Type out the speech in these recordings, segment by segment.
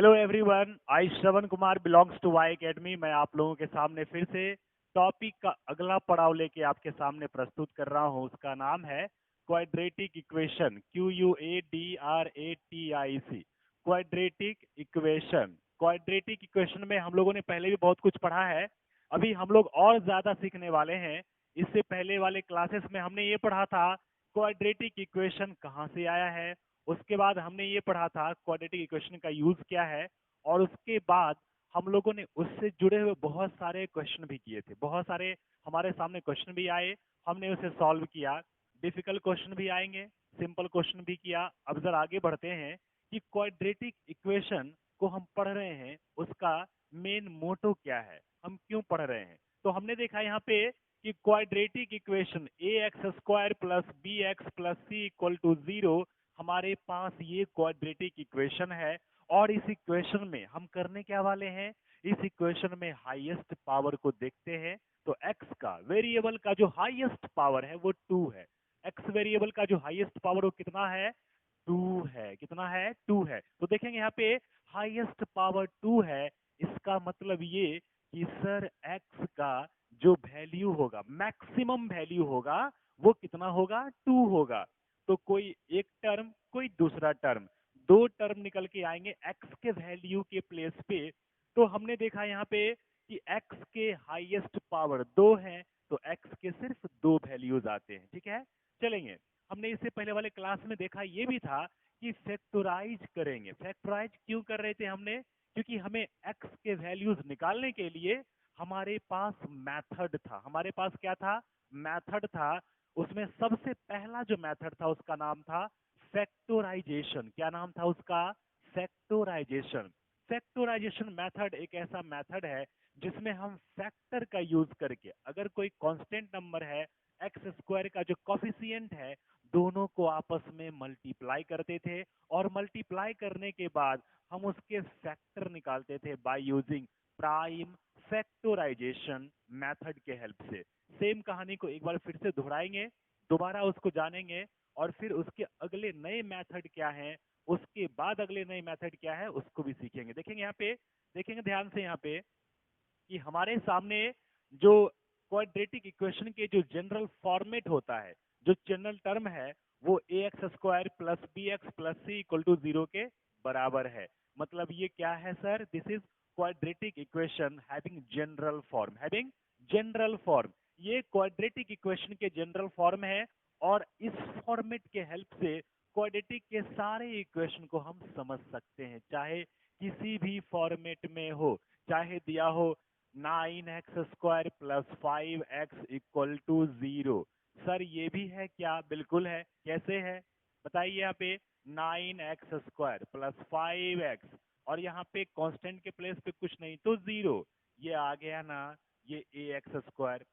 Hello everyone, I Shravan Kumar belongs to Y academy. मैं आप लोगों के सामने फिर से टॉपिक का अगला पड़ाव लेके आपके सामने प्रस्तुत कर रहा हूं। उसका नाम है quadratic equation, QUADRATIC, quadratic equation. Quadratic equation में हम लोगों ने पहले भी बहुत कुछ पढ़ा है, अभी हम लोग और ज्यादा सीखने वाले हैं। इससे पहले वाले क्लासेस में हमने ये पढ़ा था क्वाड्रेटिक इक्वेशन कहाँ से आया है, उसके बाद हमने ये पढ़ा था क्वाड्रेटिक इक्वेशन का यूज क्या है, और उसके बाद हम लोगों ने उससे जुड़े हुए बहुत सारे क्वेश्चन भी किए थे। बहुत सारे हमारे सामने क्वेश्चन भी आए, हमने उसे सॉल्व किया। डिफिकल्ट क्वेश्चन भी आएंगे, सिंपल क्वेश्चन भी किया। अब जरा आगे बढ़ते हैं कि क्वाड्रेटिक इक्वेशन को हम पढ़ रहे हैं, उसका मेन मोटो क्या है, हम क्यों पढ़ रहे हैं। तो हमने देखा यहाँ पे कि quadratic equation ax² plus bx plus C equal to 0, हमारे पास ये क्वाड्रेटिक इक्वेशन है। और इस इक्वेशन में हम करने क्या वाले हैं, इस इक्वेशन में हाईएस्ट पावर को देखते हैं। तो x का वेरिएबल का जो हाईएस्ट पावर है वो 2 है। x वेरिएबल का जो हाईएस्ट पावर वो कितना है, 2 है। कितना है, 2 है। तो देखेंगे यहाँ पे हाईएस्ट पावर 2 है, इसका मतलब ये कि सर x का जो वैल्यू होगा, मैक्सिमम वैल्यू होगा, वो कितना होगा, 2 होगा। तो कोई एक टर्म, कोई दूसरा टर्म, दो टर्म निकल के आएंगे x के वैल्यू के प्लेस पे। तो हमने देखा यहाँ पे कि x के हाईएस्ट पावर 2 है, तो x के सिर्फ 2 वैल्यूज आते हैं। ठीक है, चलेंगे। हमने इससे पहले वाले क्लास में देखा ये भी था कि फैक्टराइज करेंगे। फैक्टराइज क्यों कर रहे थे हमने, क्योंकि हमें x के वैल्यूज निकालने के लिए हमारे पास मेथड था। हमारे पास क्या था, मेथड था। उसमें सबसे पहला जो मेथड था उसका नाम था फैक्टराइजेशन। क्या नाम था उसका, फैक्टराइजेशन। फैक्टराइजेशन मेथड एक ऐसा मेथड है जिसमें हम फैक्टर का यूज करके, अगर कोई कांस्टेंट नंबर है, x² का जो कॉफिशिएंट है, दोनों को आपस में मल्टीप्लाई करते थे, और मल्टीप्लाई करने के बाद हम उसके फैक्टर निकालते थे by using prime factorization method के हेल्प से। सेम कहानी को एक बार फिर से दोहराएंगे, दोबारा उसको जानेंगे, और फिर उसके अगले नए मेथड क्या है, उसके बाद अगले नए मेथड क्या है उसको भी सीखेंगे। देखेंगे यहाँ पे, देखेंगे ध्यान से यहाँ पे कि हमारे सामने जो क्वाड्रेटिक इक्वेशन के जो जनरल फॉर्मेट होता है, जो जनरल टर्म है, वो ax² plus bx plus C equal to 0 के बराबर है। मतलब ये क्या है sir, this is quadratic equation having general form, having general form. ये क्वाड्रेटिक इक्वेशन के जनरल फॉर्म है, और इस फॉर्मेट के हेल्प से क्वाड्रेटिक के सारे इक्वेशन को हम समझ सकते हैं, चाहे किसी भी फॉर्मेट में हो। चाहे दिया हो 9x² plus 5x equal to 0, sir ये भी है क्या, बिल्कुल है। कैसे है बताइए, यहाँ पे 9x² प्लस 5x, और यहाँ पे कांस्टेंट के प्लेस पे कुछ नहीं तो 0, ये आ गया ना, ये ax²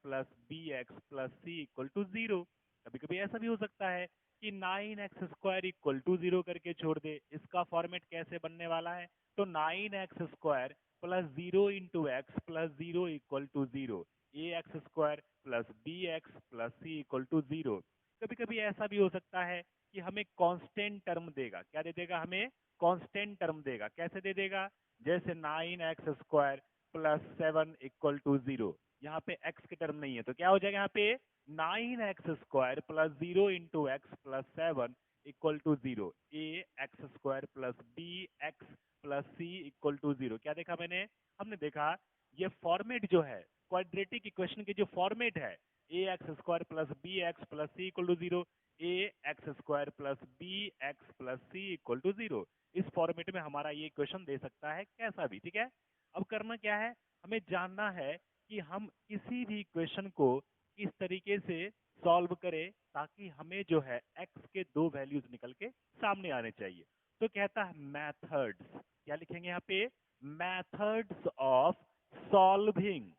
plus bx plus C equal to 0। कभी कभी ऐसा भी हो सकता है कि 9x² इक्वल टू 0 करके छोड़ दे। इसका फॉर्मेट कैसे बनने वाला है, तो 9x² plus 0 into x plus 0 equal to 0, ax² plus bx plus C equal to 0। कभी कभी ऐसा भी हो सकता है कि हमें कांस्टेंट टर्म देगा। क्या दे देगा, हमें कांस्टेंट टर्म देगा। कैसे दे देगा, जैसे 9x² प्लस 7 इक्वल टू 0, यहाँ पे x की टर्म नहीं है, तो क्या हो जाएगा यहाँ पे 9x² plus 0 into x plus 7 equal to 0, ax² plus bx plus C equal to 0। क्या देखा मैंने, हमने देखा ये फॉर्मेट जो है क्वाड्रेटिक इक्वेशन की, जो फॉर्मेट है ax² plus bx plus C equal to 0, ax² plus bx plus C equal to 0, इस फॉर्मेट में हमारा ये इक्वेशन दे सकता है कैसा भी। ठीक है, अब करना क्या है, हमें जानना है कि हम किसी भी इक्वेशन को किस तरीके से सॉल्व करें ताकि हमें जो है x के दो वैल्यूज निकल के सामने आने चाहिए। तो कहता है मेथड्स, क्या लिखेंगे यहाँ पे, methods of solving,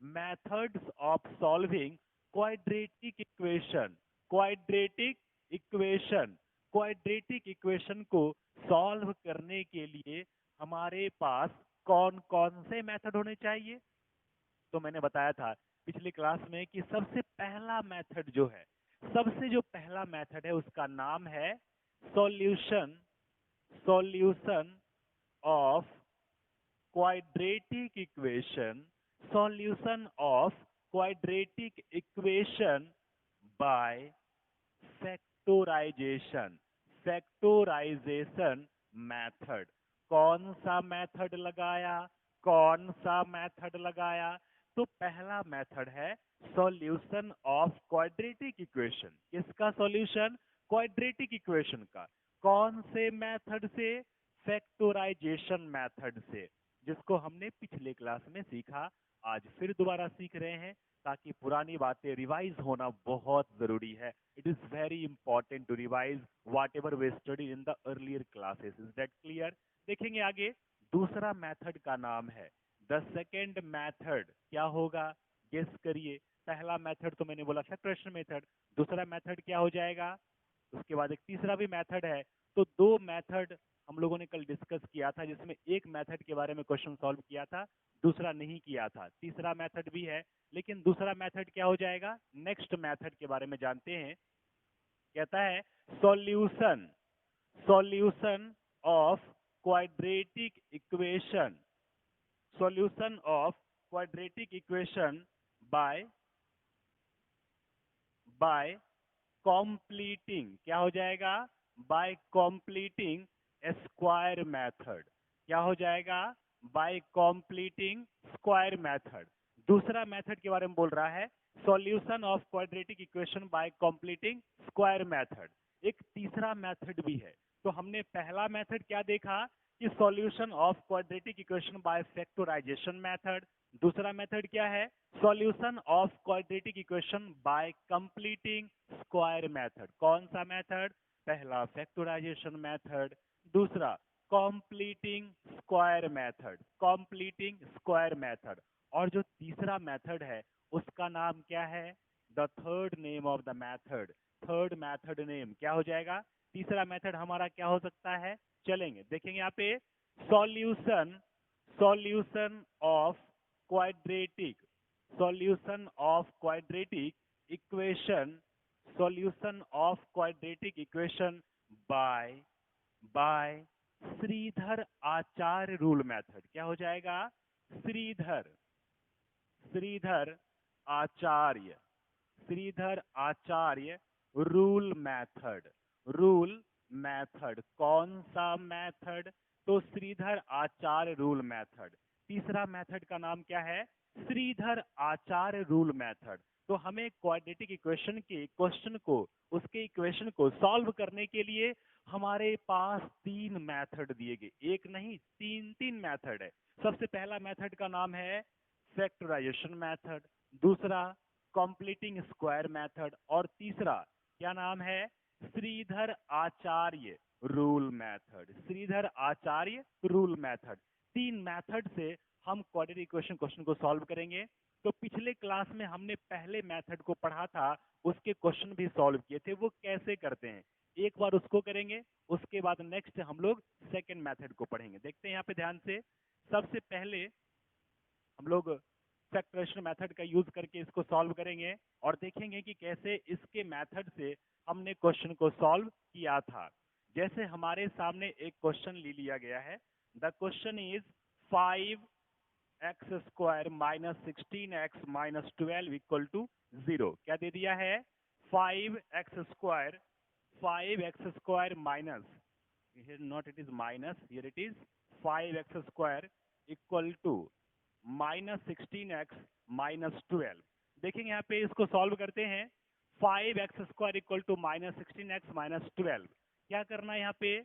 methods of solving quadratic equation, quadratic equation. Quadratic equation को सॉल्व करने के लिए हमारे पास कौन कौन से मेथड होने चाहिए। तो मैंने बताया था पिछली क्लास में कि सबसे पहला मेथड जो है, सबसे जो पहला मेथड है उसका नाम है solution, solution of quadratic equation, solution of quadratic equation by factorisation, factorisation method. कौन सा मेथड लगाया, कौन सा मेथड लगाया? तो पहला मेथड है सॉल्यूशन ऑफ क्वाड्रेटिक इक्वेशन। किसका सॉल्यूशन? क्वाड्रेटिक इक्वेशन का। कौन से मेथड से? फैक्टोराइजेशन मेथड से, जिसको हमने पिछले क्लास में सीखा, आज फिर दोबारा सीख रहे हैं, ताकि पुरानी बातें रिवाइज होना बहुत जरूरी है। It is very important to revise whatever we study in the earlier classes. Is that clear? देखेंगे आगे। दूसरा मेथड का नाम है द सेकेंड मेथड। क्या होगा? गेस करिए। पहला मेथड तो मैंने बोला फैक्टराइजेशन मेथड, दूसरा मेथड क्या हो जाएगा? उसके बाद एक तीसरा भी मेथड है। तो दो मेथड हम लोगों ने कल डिस्कस किया था, जिसमें एक मेथड के बारे में क्वेश्चन सॉल्व किया था, दूसरा नहीं किया था। तीसरा मेथड भी है, लेकिन दूसरा मेथड क्या हो जाएगा? नेक्स्ट मेथड के बारे में जानते हैं। कहता है solution, solution of quadratic equation, solution of quadratic equation bye bye completing. क्या हो जाएगा? Bye completing square method. क्या हो जाएगा? Bye completing square method. दूसरा मेथड के बारे में बोल रहा है, solution of quadratic equation by completing square method. एक तीसरा मेथड भी है। तो हमने पहला मेथड क्या देखा कि solution of quadratic equation by factorization method. दूसरा मेथड क्या है? Solution of quadratic equation by completing square method. कौन सा मेथड? पहला फैक्टराइजेशन मेथड, दूसरा completing square method, completing square method. और जो तीसरा मेथड है उसका नाम क्या है? The third name of the method, third method name क्या हो जाएगा? तीसरा मेथड हमारा क्या हो सकता है? चलेंगे देखेंगे यहाँ पे। Solution, solution of quadratic, solution of quadratic equation, solution of quadratic equation by Shridhar Acharya rule method. क्या हो जाएगा? Shridhar, Shridhar Acharya, Shridhar Acharya rule method, rule method. कौन सा मेथड? तो श्रीधर आचार्य रूल मेथड। तीसरा मेथड का नाम क्या है? Shridhar Acharya rule method. तो हमें क्वाड्रेटिक इक्वेशन के क्वेश्चन को, उसके इक्वेशन को सॉल्व करने के लिए हमारे पास तीन मेथड दिए गए, एक नहीं तीन तीन मेथड है। सबसे पहला मेथड का नाम है फैक्टराइजेशन मेथड, दूसरा कंप्लीटिंग स्क्वायर मेथड, और तीसरा क्या नाम है? Shridhar Acharya rule method, Shridhar Acharya rule method. तीन मेथड से हम क्वाड्रेटिक इक्वेशन क्वेश्चन को सॉल्व करेंगे। तो पिछले क्लास में हमने पहले मेथड को पढ़ा था, उसके क्वेश्चन भी सॉल्व किए थे। वो कैसे करते हैं एक बार उसको करेंगे, उसके बाद नेक्स्ट हम लोग सेकेंड मेथड को पढ़ेंगे। देखते हैं यहाँ पे ध्यान से। सबसे पहले हम लोग फैक्टराइजेशन मेथड का यूज करके इसको सॉल्व करेंगे और देखेंगे कि कैसे इसके मेथड से हमने क्वेश्चन को सॉल्व किया था। जैसे हमारे सामने एक क्वेश्चन ले लिया गया है। The question is 5x square minus 16x minus 12 equal to 0। क्या दे दिया है? 5x square, 5x square minus, here not it is minus, here it is 5x square equal to minus 16x minus 12। देखेंगे यहाँ पे, इसको सॉल्व करते हैं। 5x square equal to minus 16x minus 12। क्या करना है यहाँ पे?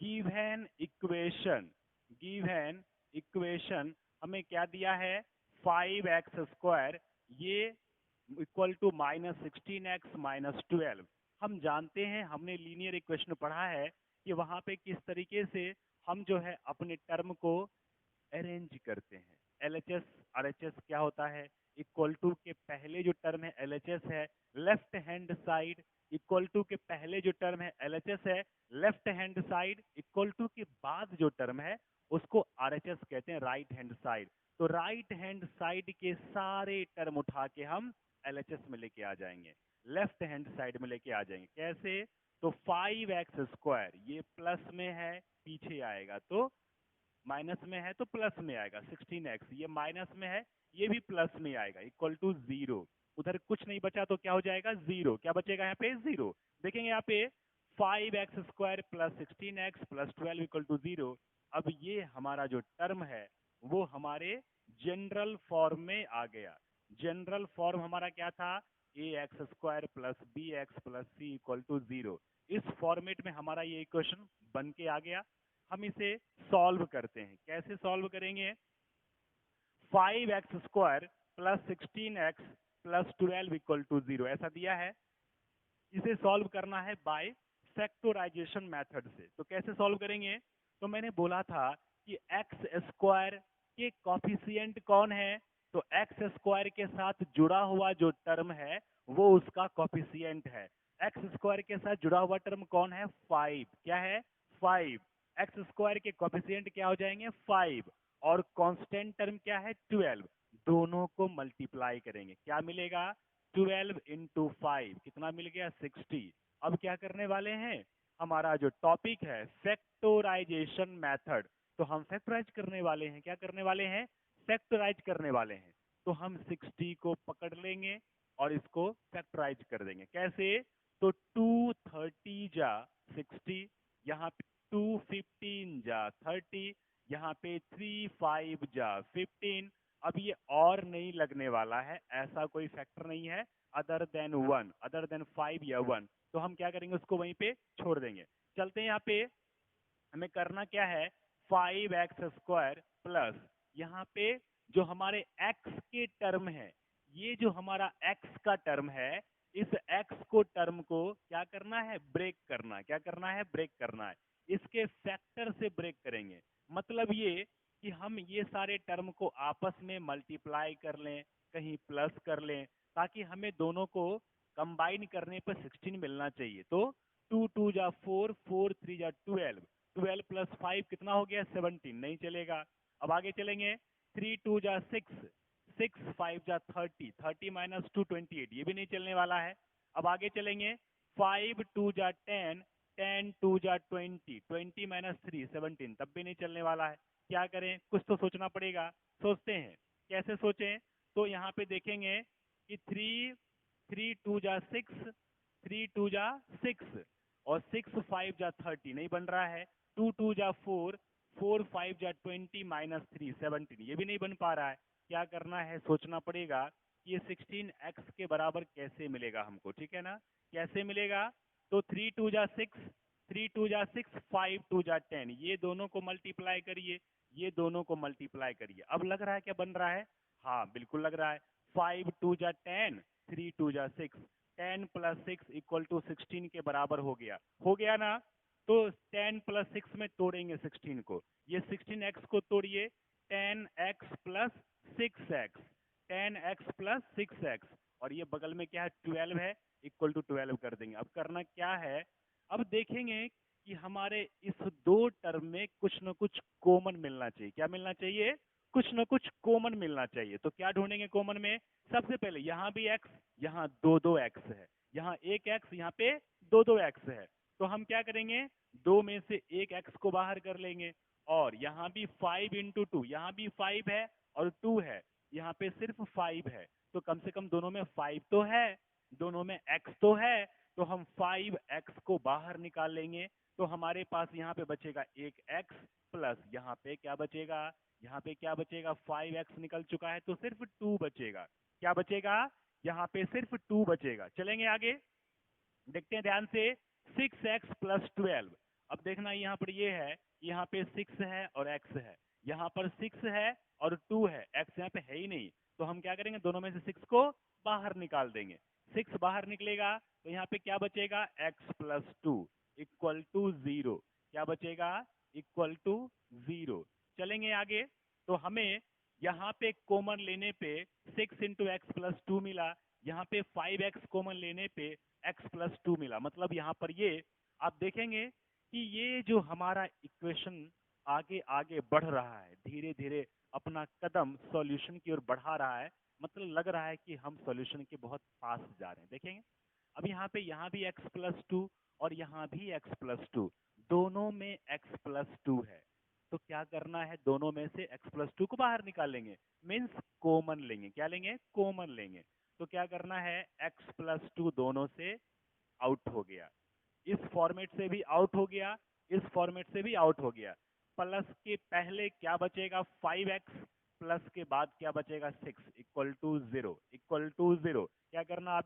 गिवन इक्वेशन, गिवन इक्वेशन हमें क्या दिया है? 5x स्क्वायर ये equal to minus 16x minus 12। हम जानते हैं, हमने लीनियर इक्वेशन पढ़ा है कि वहां पे किस तरीके से हम जो है अपने टर्म को अरेंज करते हैं। LHS RHS क्या होता है? इक्वल टू के पहले जो टर्म है LHS है, left hand side equal to के पहले जो टर्म है LHS है, left hand side equal to के बाद जो टर्म है उसको RHS कहते हैं, राइट हैंड साइड। तो राइट हैंड साइड के सारे टर्म उठा के हम LHS में लेके आ जाएंगे, लेफ्ट हैंड साइड में लेके आ जाएंगे। कैसे? तो 5x स्क्वायर ये प्लस में है, पीछे आएगा तो माइनस में है तो प्लस में आएगा 16x, ये माइनस में है ये भी प्लस में आएगा, इक्वल टू 0। उधर कुछ नहीं बचा तो क्या हो जाएगा 0, क्या बचेगा यहाँ पे 0। देखेंगे यहाँ पे 5x² plus 16x plus 12 equal to 0। अब ये हमारा जो टर्म है वो हमारे जनरल फॉर्म में आ गया। जनरल फॉर्म हमारा क्या था, ax² plus bx plus c equal to 0। इस फॉर्मेट में हमारा ये इक्वेशन बन के आ गया। हम इसे सॉल्व करते हैं। कैसे सॉल्व करेंगे, 5x² plus 16x plus 12 equal to 0 ऐसा दिया है। इसे सॉल्व करना है बाय फैक्टराइजेशन मेथड से। तो कैसे सॉल्व करेंगे, तो मैंने बोला था कि x² के कॉफिशिएंट कौन है, तो x² के साथ जुड़ा हुआ जो टर्म है वो उसका कॉफिशिएंट है। x² के साथ जुड़ा हुआ टर्म कौन है, 5। क्या है, 5। x² के कॉफिशिएंट क्या हो जाएंगे 5, और कांस्टेंट टर्म क्या है 12। दोनों को मल्टीप्लाई करेंगे, क्या मिलेगा 12 इंटू 5 कितना मिल गया 60। अब क्या करने वाले हैं, हमारा जो टॉपिक है फैक्टराइजेशन मेथड, तो हम फैक्टराइज करने वाले हैं। क्या करने वाले हैं, फैक्टराइज करने वाले हैं। तो हम 60 को पकड़ लेंगे और इसको फैक्टराइज कर देंगे। कैसे, तो 2 30 जा 60, यहाँ पे 2 15 जा 30, यहाँ पे 3 5 जा 15। अब ये और नहीं लगने वाला है, ऐसा कोई फैक्टर नहीं है अदर देन 1, अदर देन 5 या 1। तो हम क्या करेंगे, उसको वहीं पे छोड़ देंगे। चलते हैं यहाँ पे, हमें करना क्या है, 5x² प्लस यहाँ पे जो हमारे x के टर्म है, ये जो हमारा x का टर्म है, इस x को टर्म को क्या करना है, ब्रेक करना है। क्या करना है, ब्रेक करना है। इसके फैक्टर से ब्रेक करेंगे। मतलब ये कि हम ये सारे टर्म को आपस में मल्टीप्लाई कर लें, कहीं प्लस कर लें, ताकि हमें दोनों को कंबाइन करने पर 16 मिलना चाहिए। तो 2 2 जा 4, 4 3 जा 12, 12 प्लस 5 कितना हो गया 17, नहीं चलेगा। अब आगे चलेंगे, 3 2 जा 6, 6 5 जा 30, 30 माइनस 2 28, ये भी नहीं चलने वाला है। अब आगे चलेंगे, 5 2 जा 10, 10 2 जा 20, 20 माइनस 3 17, तब भी नहीं चलने वाला है। क्या करें, कुछ तो सोचना पड़ेगा। सोचते हैं, कैसे सोचें, तो यहाँ पे देखेंगे कि 3 3 2 जा 6, 3 2 जा 6, और 6 5 जा 30 नहीं बन रहा है। 2 2 जा 4, 4 5 जा 20 माइनस 3 17, ये भी नहीं बन पा रहा है। क्या करना है, सोचना पड़ेगा ये 16x के बराबर कैसे मिलेगा हमको, ठीक है ना, कैसे मिलेगा। तो 3 2 जा 6, 3 2 जा 6, 5 2 जा 10, ये दोनों को मल्टीप्लाई करिए, ये दोनों को मल्टीप्लाई करिए। अब लग रहा है क्या बन रहा है, हाँ बिल्कुल लग रहा है। 5 2 जा 10, 3 2 जा 6, 10 प्लस 6 इक्वल टू 16 के बराबर हो गया ना। तो 10 प्लस 6 में तोड़ेंगे 16 को, ये 16x को तोड़िए, 10x plus 6x, 10x plus 6x, और ये बगल में क्या है 12 है, इक्वल टू 12 कर देंगे। अब करना क्या है, अब देखेंगे कि हमारे इस दो टर्म में कुछ न कुछ कॉमन मिलना चाहिए। क्या मिलना चाहिए, कुछ न कुछ कॉमन मिलना चाहिए। तो क्या ढूंढेंगे कॉमन में, सबसे पहले यहाँ भी x, यहाँ दो x है, यहाँ एक x, यहाँ पे दो x है। तो हम क्या करेंगे, दो में से एक x को बाहर कर लेंगे, और यहाँ भी 5 इंटू 2, यहाँ भी 5 है और 2 है, यहाँ पे सिर्फ 5 है। तो कम से कम दोनों में 5 तो है, दोनों में x तो है, तो हम 5x को बाहर निकाल लेंगे। तो हमारे पास यहाँ पे बचेगा एक x, प्लस यहाँ पे क्या बचेगा, यहाँ पे क्या बचेगा, 5x निकल चुका है तो सिर्फ 2 बचेगा। क्या बचेगा, यहाँ पे सिर्फ 2 बचेगा। चलेंगे आगे, देखते हैं ध्यान से, 6x प्लस 12। अब देखना यहाँ पर ये है, यहाँ पे 6 है और x है, यहाँ पर 6 है और 2 है, x यहाँ पे है ही नहीं। तो हम क्या करेंगे, दोनों में से 6 को बाहर निकाल देंगे। 6 बाहर निकलेगा तो यहाँ पे क्या बचेगा, x प्लस 2 इक्वल टू 0। क्या बचेगा, इक्वल टू 0। चलेंगे आगे, तो हमें यहाँ पे कॉमन लेने पे 6 इंटू एक्स प्लस 2 मिला, यहाँ पे 5x कॉमन लेने पे x प्लस 2 मिला। मतलब यहाँ पर ये आप देखेंगे कि ये जो हमारा इक्वेशन आगे आगे बढ़ रहा है, धीरे धीरे अपना कदम सॉल्यूशन की ओर बढ़ा रहा है। मतलब लग रहा है कि हम सॉल्यूशन के बहुत पास जा रहे हैं। देखेंगे अब यहाँ पे, यहाँ भी x प्लस 2 और यहाँ भी x प्लस 2, दोनों में x प्लस 2 है। तो क्या करना है, दोनों में से x+2 को बाहर निकालेंगे, मीन्स कॉमन लेंगे। क्या लेंगे, कॉमन लेंगे। तो क्या करना है, x+2 दोनों से आउट हो गया, इस फॉर्मेट से भी आउट हो गया, इस फॉर्मेट से भी आउट हो गया। प्लस के पहले क्या बचेगा, 5x, प्लस के बाद क्या बचेगा, 6 इक्वल टू 0, इक्वल टू 0। क्या करना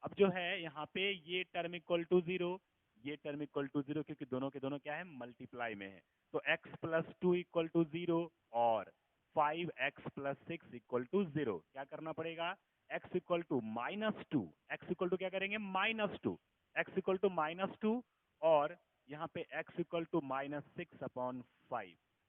अब जो है यहाँ पे ये टर्म इक्वल टू 0, ये टर्म इक्वल टू 0, क्योंकि दोनों के दोनों क्या है, मल्टीप्लाई में है। तो x+2 इक्वल टू 0 और 5x+6 इक्वल टू 0। क्या करना पड़ेगा, x equal to -2, x equal to क्या करेंगे, -2, x इक्वल टू -2 और यहाँ पे x इक्वल टू -6/5,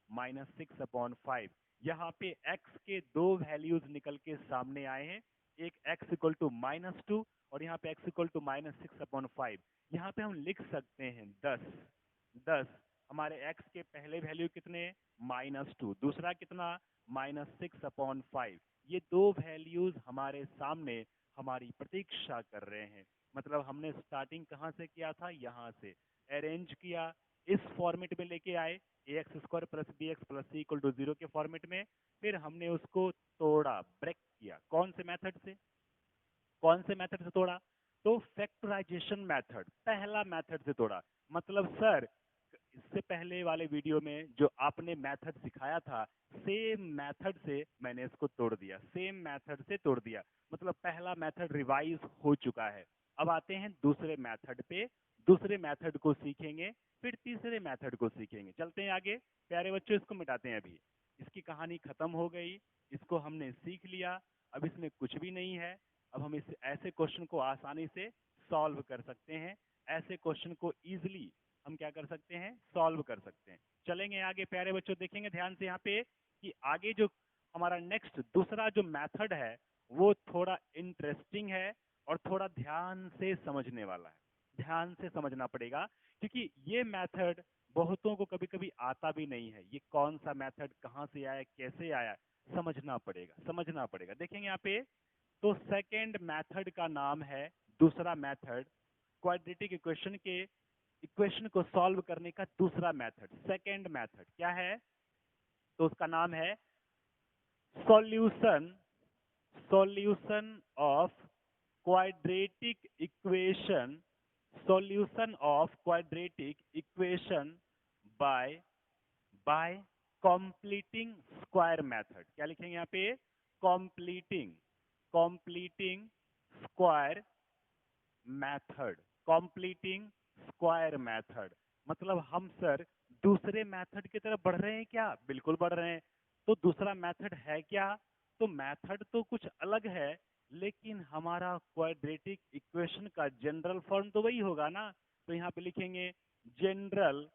-6/5। यहाँ पे x के दो वैल्यूज निकल के सामने आए हैं, एक x इक्वल टू -2 और यहाँ पे x इक्वल टू -6/5। यहाँ पे हम लिख सकते हैं 10। हमारे x के पहले वैल्यू कितने, -2, दूसरा कितना, -6/5। ये दो वैल्यूज हमारे सामने हमारी प्रतीक्षा कर रहे हैं। मतलब हमने स्टार्टिंग कहाँ से किया था, यहाँ से अरेंज किया, इस फॉर्मेट में लेके आए, ax² + bx + c = 0 के फॉर्मेट में। फिर हमने उसको तोड़ा, ब्रेक किया, कौन से मेथड से, कौन से मेथड से तोड़ा, तो फैक्टराइजेशन मेथड, पहला मेथड से तोड़ा। मतलब सर इससे पहले वाले वीडियो में जो आपने मेथड सिखाया था, सेम मेथड से मैंने इसको तोड़ दिया, सेम मेथड से तोड़ दिया। मतलब पहला मेथड रिवाइज हो चुका है। अब आते हैं दूसरे मेथड पे, दूसरे मेथड को सीखेंगे, फिर तीसरे मेथड को सीखेंगे। चलते हैं आगे प्यारे बच्चों, इसको मिटाते हैं। अभी इसकी कहानी खत्म हो गई, इसको हमने सीख लिया, अब इसमें कुछ भी नहीं है। अब हम इस ऐसे क्वेश्चन को आसानी से सॉल्व कर सकते हैं, ऐसे क्वेश्चन को इजीली हम क्या कर सकते हैं, सॉल्व कर सकते हैं। चलेंगे आगे प्यारे बच्चों, देखेंगे ध्यान से यहाँ पे कि आगे जो हमारा नेक्स्ट दूसरा जो मेथड है वो थोड़ा इंटरेस्टिंग है और थोड़ा ध्यान से समझने वाला है, ध्यान से समझना पड़ेगा, क्योंकि ये मेथड बहुतों को कभी कभी आता भी नहीं है। ये कौन सा मेथड कहाँ से आया, कैसे आया, समझना पड़ेगा, समझना पड़ेगा। देखेंगे यहाँ पे, तो सेकेंड मेथड का नाम है, दूसरा मेथड क्वाड्रेटिक इक्वेशन के इक्वेशन को सॉल्व करने का दूसरा मेथड, सेकेंड मेथड क्या है, तो उसका नाम है solution, solution of quadratic equation, solution of quadratic equation bye bye completing square method. क्या लिखेंगे यहाँ पे, completing, completing square method, completing square method. मतलब हम सर दूसरे मेथड की तरफ बढ़ रहे हैं क्या, बिल्कुल बढ़ रहे हैं। तो दूसरा मेथड है क्या, तो मेथड तो कुछ अलग है, लेकिन हमारा क्वाड्रेटिक इक्वेशन का जनरल फॉर्म तो वही होगा ना। तो यहाँ पे लिखेंगे general,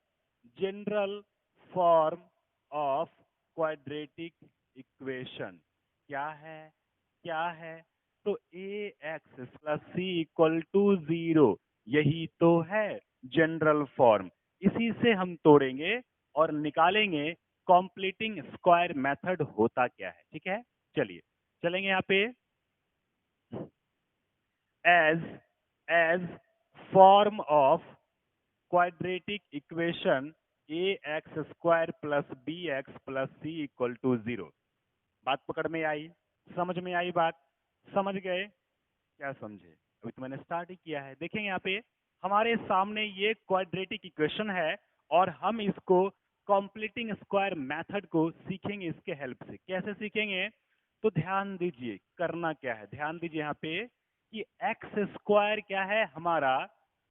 general form of quadratic equation क्या है, क्या है, तो ax+c = 0, यही तो है जनरल फॉर्म। इसी से हम तोड़ेंगे और निकालेंगे कॉम्प्लीटिंग स्क्वायर मेथड होता क्या है। ठीक है, चलिए चलेंगे यहाँ पे, as form of quadratic equation ax² + bx + c = 0। बात पकड़ में आई, समझ में आई बात, समझ गए, क्या समझे, अभी तो मैंने स्टार्ट ही किया है। देखेंगे यहाँ पे हमारे सामने ये क्वाड्रेटिक इक्वेशन है और हम इसको कंप्लीटिंग स्क्वायर मेथड को सीखेंगे इसके हेल्प से। कैसे सीखेंगे, तो ध्यान दीजिए करना क्या है, ध्यान दीजिए यहाँ पे कि x² क्या है, हमारा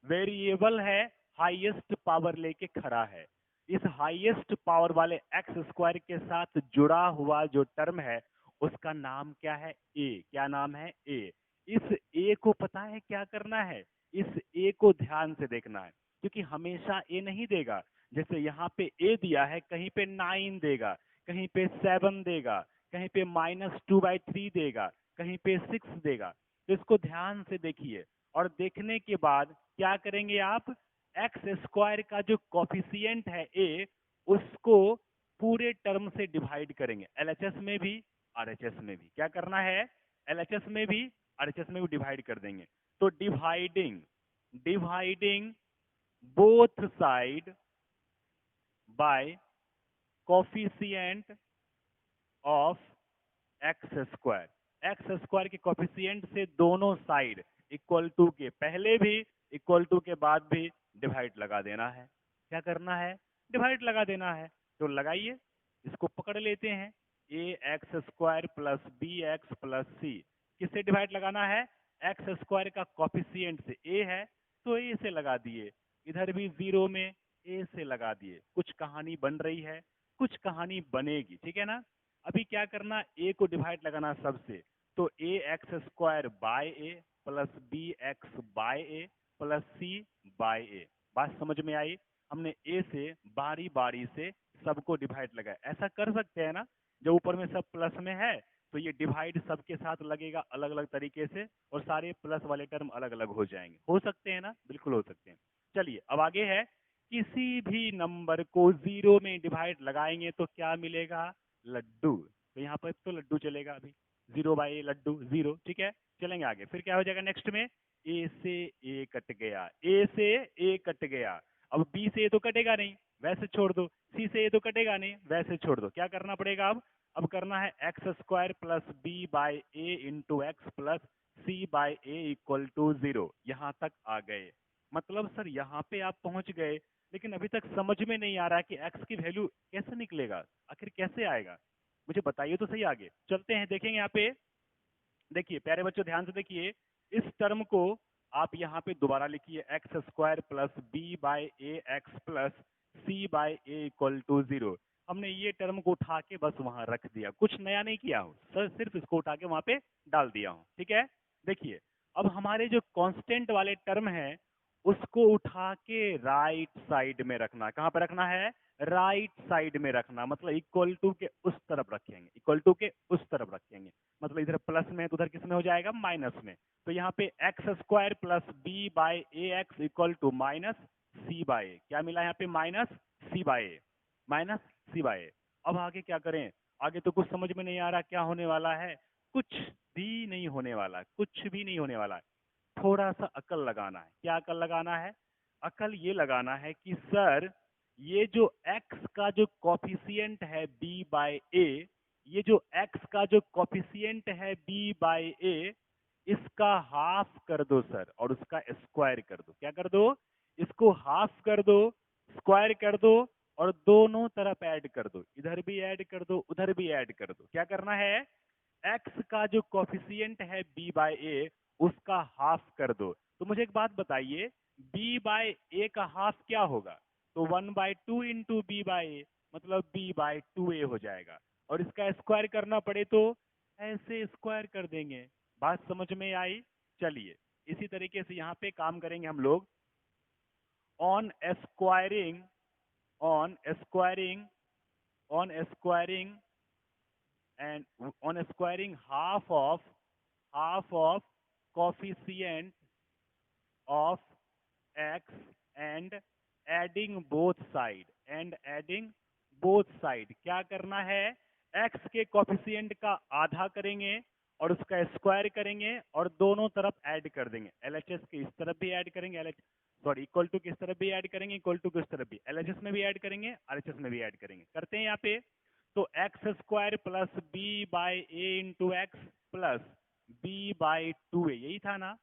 वेरिएबल है, हाईएस्ट पावर लेके खड़ा है। इस हाईएस्ट पावर वाले x² के साथ जुड़ा हुआ जो टर्म है उसका नाम क्या है, a। क्या नाम है, a। इस a को पता है क्या करना है, इस a को ध्यान से देखना है, क्योंकि हमेशा a नहीं देगा। जैसे यहाँ पे a दिया है, कहीं पे 9 देगा, कहीं पे 7 देगा, कहीं पे -2/3 देगा, कहीं पे 6 देगा। तो इसको ध्यान से देखिए और देखने के बाद क्या करेंगे आप, x² का जो कॉफिशिएंट है a, उसको पूरे टर्म से डिवाइड करेंगे, LHS में भी RHS में भी। क्या करना है, LHS में भी RHS में भी डिवाइड कर देंगे। तो dividing, dividing both side by coefficient of x square के कोफिशिएंट से दोनों साइड इक्वल टू के पहले भी इक्वल टू के बाद भी डिवाइड लगा देना है। क्या करना है? डिवाइड लगा देना है। तो लगाइए, इसको पकड़ लेते हैं। A x square plus b x plus c, किससे डिवाइड लगाना है? एक्स स्क्वायर का कोफिशिएंट से ए है तो ए से लगा दिए, इधर भी जीरो में ए से लगा दिए। कुछ कहानी बन रही है, कुछ कहानी बनेगी, ठीक है ना। अभी क्या करना, ए को डिवाइड लगाना सबसे, तो a x square by a plus b x by a plus c by a. बात समझ में आई? हमने ए से बारी बारी से सबको डिवाइड लगाया। ऐसा कर सकते हैं ना, जो ऊपर में सब प्लस में है तो ये डिवाइड सबके साथ लगेगा अलग अलग तरीके से और सारे प्लस वाले टर्म अलग अलग हो जाएंगे। हो सकते हैं ना? बिल्कुल हो सकते हैं। चलिए अब आगे है, किसी भी नंबर को जीरो में डिवाइड लगाएंगे तो क्या मिलेगा? लड्डू। तो यहाँ पर तो लड्डू चलेगा। अभी जीरो बाई लड्डू जीरो, ठीक है। चलेंगे आगे, फिर क्या हो जाएगा नेक्स्ट में? ए से ए कट गया, ए से ए कट गया। अब बी से ए तो कटेगा नहीं, वैसे छोड़ दो। सी से ए तो कटेगा नहीं, वैसे छोड़ दो। क्या करना पड़ेगा अब करना है x square plus b by a into x plus c by a equal to zero. यहाँ तक आ गए। मतलब सर यहाँ पे आप पहुंच गए, लेकिन अभी तक समझ में नहीं आ रहा कि x की वैल्यू कैसे निकलेगा, आखिर कैसे आएगा, मुझे बताइए तो सही। आगे चलते हैं, देखेंगे यहाँ पे। देखिए प्यारे बच्चों ध्यान से देखिए, इस टर्म को आप यहाँ पे दोबारा लिखिए, x square plus b by a x plus c by a equal to zero. हमने ये टर्म को उठा के बस वहां रख दिया, कुछ नया नहीं किया हूँ सर, सिर्फ इसको उठा के वहां पे डाल दिया हूँ, ठीक है। देखिए अब हमारे जो कांस्टेंट वाले टर्म है उसको उठा के राइट साइड में रखना। कहाँ पे रखना है? राइट साइड में रखना, मतलब इक्वल टू के उस तरफ रखेंगे, इक्वल टू के उस तरफ रखेंगे। मतलब इधर प्लस में तो उधर किस में हो जाएगा? माइनस में। तो यहाँ पे x square plus b by a x equal to minus c by a. क्या मिला यहाँ पे? Minus c by a, minus c by a. अब आगे क्या करें? आगे तो कुछ समझ में नहीं आ रहा क्या होने वाला है। कुछ भी नहीं होने वाला, कुछ भी नहीं होने वाला। थोड़ा सा अकल लगाना है। क्या अकल लगाना है? अकल ये लगाना है कि सर ये जो x का जो कॉफिशिएंट है b बाय a, ये जो x का जो कॉफिशिएंट है b बाय a, इसका हाफ कर दो सर और उसका स्क्वायर कर दो। क्या कर दो? इसको हाफ कर दो, स्क्वायर कर दो और दोनों तरफ ऐड कर दो। इधर भी ऐड कर दो, उधर भी ऐड कर दो। क्या करना है? x का जो कॉफिशिएंट है b बाय a, उसका हाफ कर दो। तो मुझे एक बात बताइए, b बाय a का हाफ क्या होगा? तो 1/2 इंटू बी बाई ए, मतलब b/2a हो जाएगा। और इसका स्क्वायर करना पड़े तो ऐसे स्क्वायर कर देंगे। बात समझ में आई? चलिए इसी तरीके से यहाँ पे काम करेंगे हम लोग। On squaring, on squaring, on squaring and on squaring half of coefficient of x and adding both side, and adding both side। क्या करना है? x के कोफिशिएंट का आधा करेंगे और उसका स्क्वायर करेंगे और दोनों तरफ ऐड कर देंगे। LHS के इस तरफ भी ऐड करेंगे, LH सॉरी इक्वल टू किस तरफ भी ऐड करेंगे, इक्वल टू किस तरफ भी, LHS में भी ऐड करेंगे, RHS में भी ऐड करेंगे। करते हैं यहाँ पे। तो x square plus b by a into x plus b by two a, यही था ना।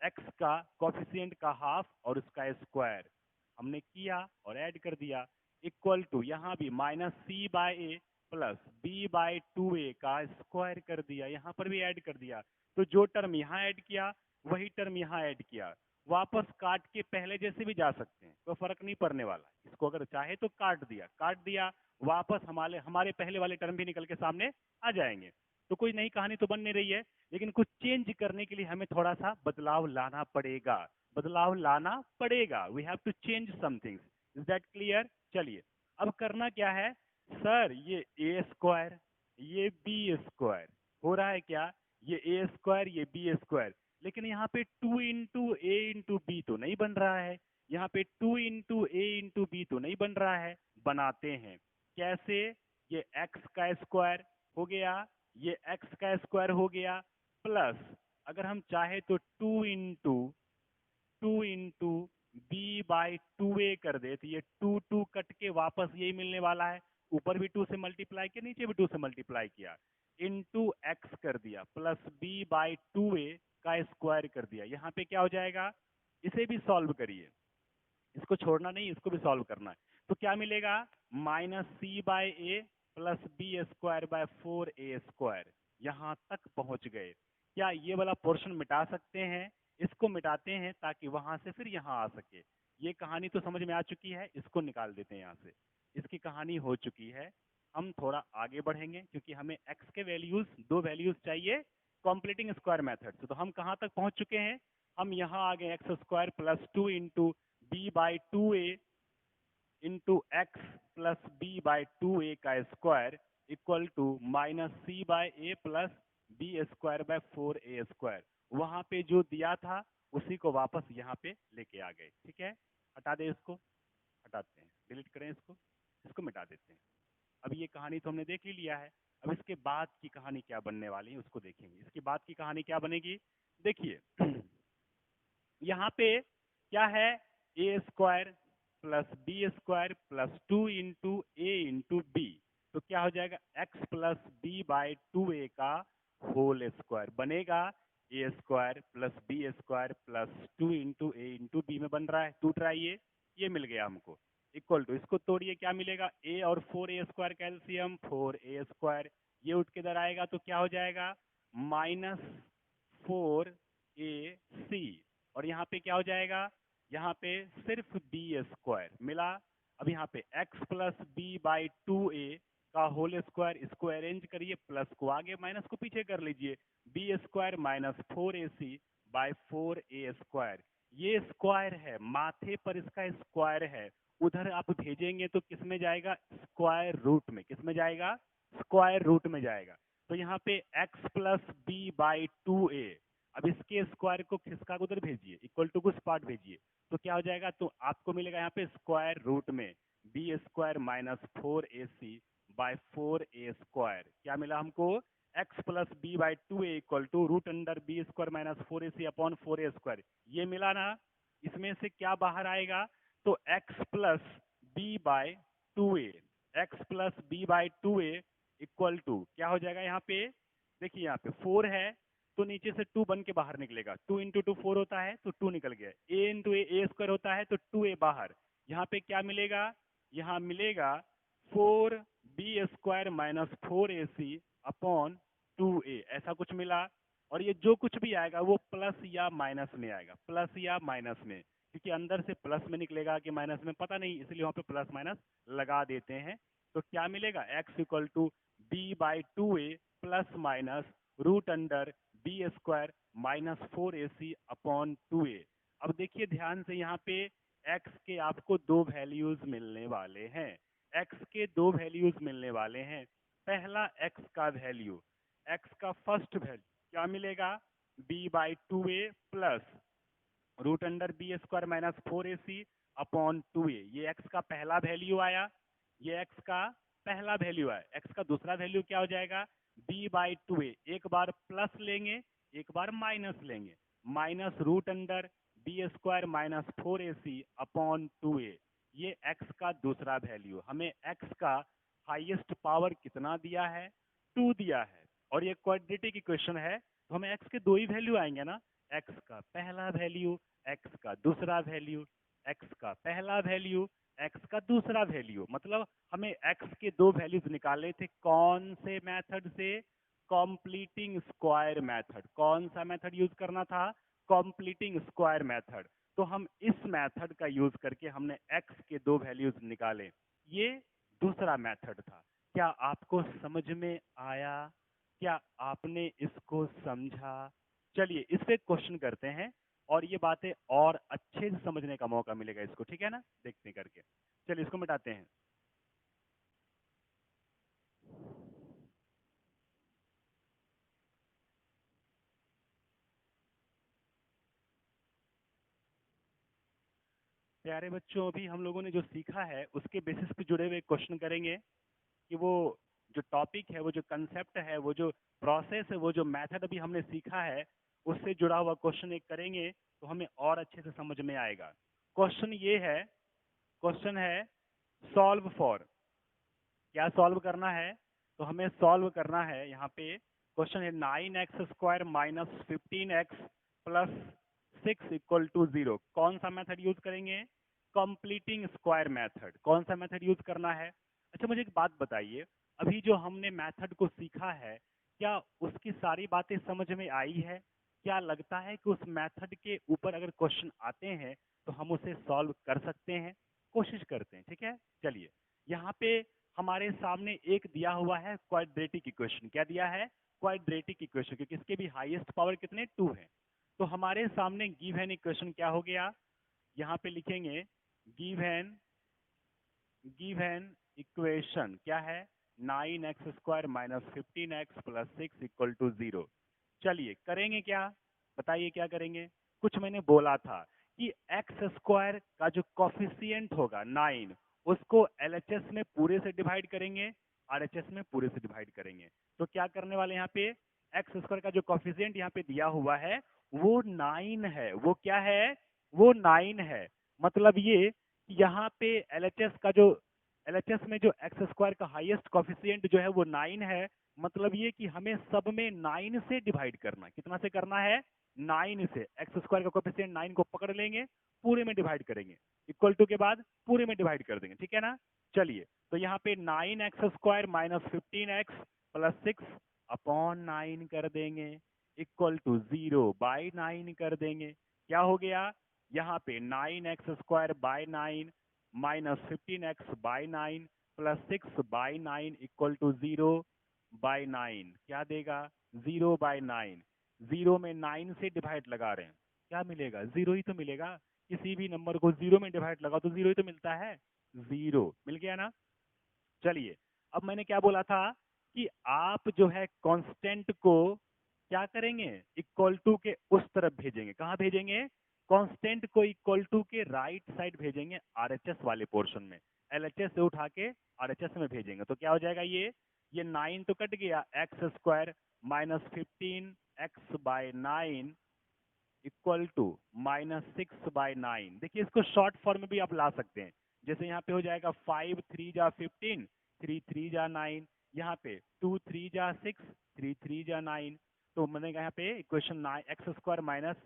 एक्स का कोफिशिएंट का हाफ और उसका स्क्वायर हमने किया और ऐड कर दिया, इक्वल टू यहाँ भी minus c by a plus b by two a का स्क्वायर कर दिया, यहाँ पर भी ऐड कर दिया। तो जो टर्म यहाँ ऐड किया वही टर्म यहाँ ऐड किया। वापस काट के पहले जैसे भी जा सकते हैं, कोई फर्क नहीं पड़ने वाला। इसको अगर चाहे तो काट दिया, काट दिया, वापस हमारे हमारे पहले वाले टर्म भी निकल के सामने आ जाएंगे। तो कोई नई कहानी तो बन नहीं रही है, लेकिन कुछ चेंज करने के लिए हमें थोड़ा सा बदलाव लाना पड़ेगा, बदलाव लाना पड़ेगा। We have to change something. Is that clear? चलिए अब करना क्या है सर, ये ए स्क्वायर ये बी स्क्वायर हो रहा है क्या? ये ए स्क्वायर ये बी स्क्वायर, लेकिन यहाँ पे 2 इंटू ए इंटू बी तो नहीं बन रहा है, यहाँ पे 2 इंटू ए इंटू बी तो नहीं बन रहा है। बनाते हैं कैसे? ये x का स्क्वायर हो गया, ये x का स्क्वायर हो गया, प्लस अगर हम चाहे तो 2 इंटू बी बाई टू ए कर दे, तो ये 2 2 कट के वापस यही मिलने वाला है। ऊपर भी 2 से मल्टीप्लाई किया, नीचे भी 2 से मल्टीप्लाई किया, इंटू एक्स कर दिया, प्लस बी बाई 2a का स्क्वायर कर दिया। यहाँ पे क्या हो जाएगा, इसे भी सॉल्व करिए, इसको छोड़ना नहीं, इसको भी सॉल्व करना है। तो क्या मिलेगा, minus c by a plus b square by 4a²। यहाँ तक पहुंच गए। क्या ये वाला पोर्शन मिटा सकते हैं? इसको मिटाते हैं ताकि वहां से फिर यहाँ आ सके। ये कहानी तो समझ में आ चुकी है, इसको निकाल देते हैं यहाँ से। इसकी कहानी हो चुकी है। हम थोड़ा आगे बढ़ेंगे क्योंकि हमें x के वैल्यूज, 2 वैल्यूज चाहिए कॉम्प्लीटिंग स्क्वायर मेथड से। तो हम कहाँ तक पहुंच चुके हैं, हम यहाँ आ गए x² plus 2 into b by 2a into x plus b by 2a का square equal to minus c by a plus b square by 4a²। वहां पे जो दिया था उसी को वापस यहाँ पे लेके आ गए। ठीक है, हटा दे, इसको हटाते हैं, डिलीट करें इसको, इसको मिटा देते हैं। अब ये कहानी तो हमने देख ही लिया है। अब इसके बाद की कहानी क्या बनने वाली है उसको देखेंगे। इसके बाद की कहानी क्या बनेगी, देखिए यहाँ पे क्या है, a² plus b² plus 2 into a into b. तो क्या हो जाएगा, x plus b by 2a का होल स्क्वायर बनेगा। a² plus b² plus 2 into a into b में बन रहा है, टूट रहा है, ये मिल गया हमको। इक्वल टू, इसको तोड़िए, क्या मिलेगा, a और 4a² कैल्शियम 4a²। ये उठ के इधर आएगा तो क्या हो जाएगा, माइनस 4ac। और यहाँ पे क्या हो जाएगा, यहाँ पे सिर्फ b² मिला। अब यहाँ पे x plus b by 2a का होल स्क्वायर, इसको अरेंज करिए, प्लस को आगे माइनस को पीछे कर लीजिए, b² minus 4ac by 4a²। ये स्क्वायर है, माथे पर इसका स्क्वायर है, उधर आप भेजेंगे तो किस में जाएगा, स्क्वायर रूट में। किस में जाएगा, स्क्वायर रूट में जाएगा। तो यहाँ पे x plus b by 2a, अब इसके स्क्वायर को खिसका उधर भेजिए, इक्वल टू कुछ पार्ट भेजिए, तो क्या हो जाएगा, तो आपको मिलेगा यहाँ पे स्क्वायर रूट में b² minus 4ac bye 4a²। क्या मिला हमको, x plus b by 2a equal to root under b² minus 4ac upon 4a²। ये मिला ना, इसमें से क्या बाहर आएगा, तो x plus b by 2a, x plus b by 2a equal to क्या हो जाएगा, यहाँ पे देखिए, यहाँ पे 4 है तो नीचे से 2 बन के बाहर निकलेगा, 2 इंटू 2 4 होता है तो 2 निकल गया, a इंटू a² होता है तो 2a बाहर। यहाँ पे क्या मिलेगा, यहाँ मिलेगा 4b² minus 4ac upon 2a, ऐसा कुछ मिला। और ये जो कुछ भी आएगा वो प्लस या माइनस में आएगा, प्लस या माइनस में, क्योंकि अंदर से प्लस में निकलेगा कि माइनस में पता नहीं, इसलिए वहाँ पे प्लस माइनस लगा देते हैं। तो क्या मिलेगा, x equal to b by 2a plus minus root under b² minus 4ac upon 2a। अब देखिए ध्यान से, यहाँ पे x के आपको 2 वैल्यूज मिलने वाले हैं, x के 2 वैल्यूज मिलने वाले हैं। पहला x का वैल्यू, x का फर्स्ट वैल्यू क्या मिलेगा, b by 2a plus root under b² minus 4ac upon 2a। ये x का पहला वैल्यू आया, ये x का पहला वैल्यू आया। x का दूसरा वैल्यू क्या हो जाएगा, b बाई 2a, एक बार प्लस लेंगे एक बार माइनस लेंगे, minus root under b² minus 4ac upon 2a। ये x का दूसरा वैल्यू। हमें x का हाईएस्ट पावर कितना दिया है, 2 दिया है, और ये क्वाड्रेटिक इक्वेशन है तो हमें x के 2 ही वैल्यू आएंगे ना, x का पहला वैल्यू, x का दूसरा वैल्यू, x का पहला वैल्यू, x का दूसरा वैल्यू। मतलब हमें x के 2 वैल्यूज निकाले थे, कौन से मेथड से, कॉम्प्लीटिंग स्क्वायर मेथड। कौन सा मेथड यूज करना था, कॉम्प्लीटिंग स्क्वायर मेथड। तो हम इस मेथड का यूज करके हमने x के 2 वैल्यूज निकाले, ये दूसरा मेथड था। क्या आपको समझ में आया, क्या आपने इसको समझा? चलिए इस पे क्वेश्चन करते हैं और ये बातें और अच्छे से समझने का मौका मिलेगा इसको, ठीक है ना, देखते करके। चलिए इसको मिटाते हैं। प्यारे बच्चों, अभी हम लोगों ने जो सीखा है उसके बेसिस पे जुड़े हुए क्वेश्चन करेंगे कि वो जो टॉपिक है, वो जो कंसेप्ट है, वो जो प्रोसेस है, वो जो मेथड अभी हमने सीखा है, उससे जुड़ा हुआ क्वेश्चन एक करेंगे तो हमें और अच्छे से समझ में आएगा। क्वेश्चन ये है, क्वेश्चन है, सॉल्व फॉर क्या सॉल्व करना है? तो हमें सॉल्व करना है, यहाँ पे क्वेश्चन है 9x² minus 15x plus 6 equal to 0। कौन सा मेथड यूज करेंगे? Completing square method. कौन सा मेथड यूज करना है? अच्छा मुझे एक बात बताइए, अभी जो हमने मेथड को सीखा है, क्या उसकी सारी बातें समझ में आई है? क्या लगता है कि उस मेथड के ऊपर अगर क्वेश्चन आते हैं तो हम उसे सॉल्व कर सकते हैं? कोशिश करते हैं, ठीक है। चलिए, यहाँ पे हमारे सामने एक दिया हुआ है क्वाड्रेटिक इक्वेशन। क्या दिया है? क्वाड्रेटिक इक्वेशन, क्योंकि इसके भी हाईएस्ट पावर कितने? 2 है। तो हमारे सामने गिवन इक्वेशन क्या हो गया? यहाँ पे लिखेंगे गिवन गिवन इक्वेशन क्या है? 9x² minus 15x plus 6 equal to 0। चलिए करेंगे क्या? बताइए क्या करेंगे? कुछ मैंने बोला था कि x² का जो कॉफिशिएंट होगा 9, उसको LHS में पूरे से डिवाइड करेंगे, RHS में पूरे से डिवाइड करेंगे। तो क्या करने वाले यहाँ पे? x² का जो कॉफिशिएंट यहाँ पे दिया हुआ है वो 9 है। वो क्या है? वो 9 है। मतलब ये यहाँ पे LHS में जो x² का हाईएस्ट कॉफिशिएंट जो है वो 9 है। मतलब ये कि हमें सब में 9 से डिवाइड करना है। कितना से करना है? 9 से। x² का कॉफिशिएंट 9 को पकड़ लेंगे, पूरे में डिवाइड करेंगे, इक्वल टू के बाद पूरे में डिवाइड कर देंगे, ठीक है ना। चलिए, तो यहाँ पे 9x² minus 15x plus 6 upon 9 कर देंगे, इक्वल टू 0 बाई 9 कर देंगे। क्या हो गया? यहाँ पे 9x² by 9 minus 15x by 9 plus 6 by 9 equal to 0 by 9। क्या देगा? 0 बाई 9। 0 में 9 से डिवाइड लगा रहे हैं, क्या मिलेगा? 0 ही तो मिलेगा। किसी भी नंबर को 0 में डिवाइड लगाओ तो 0 ही तो मिलता है। 0 मिल गया ना। चलिए, अब मैंने क्या बोला था कि आप जो है कांस्टेंट को क्या करेंगे? इक्वल टू के उस तरफ भेजेंगे। कहाँ भेजेंगे? कांस्टेंट को इक्वल टू के राइट साइड भेजेंगे, आरएचएस वाले पोर्शन में। एलएचएस से उठा के आरएचएस में भेजेंगे तो क्या हो जाएगा? ये 9 तो कट गया, x² minus 15x/9 equal to -6/9। देखिए, इसको शॉर्ट फॉर्म में भी आप ला सकते हैं। जैसे यहाँ पे हो जाएगा 5 3 जा 15, 3 3 जा 9, यहाँ पे 2 3 जा 6, 3 3 जा 9। तो मैंने यहाँ पे equation 9 x² minus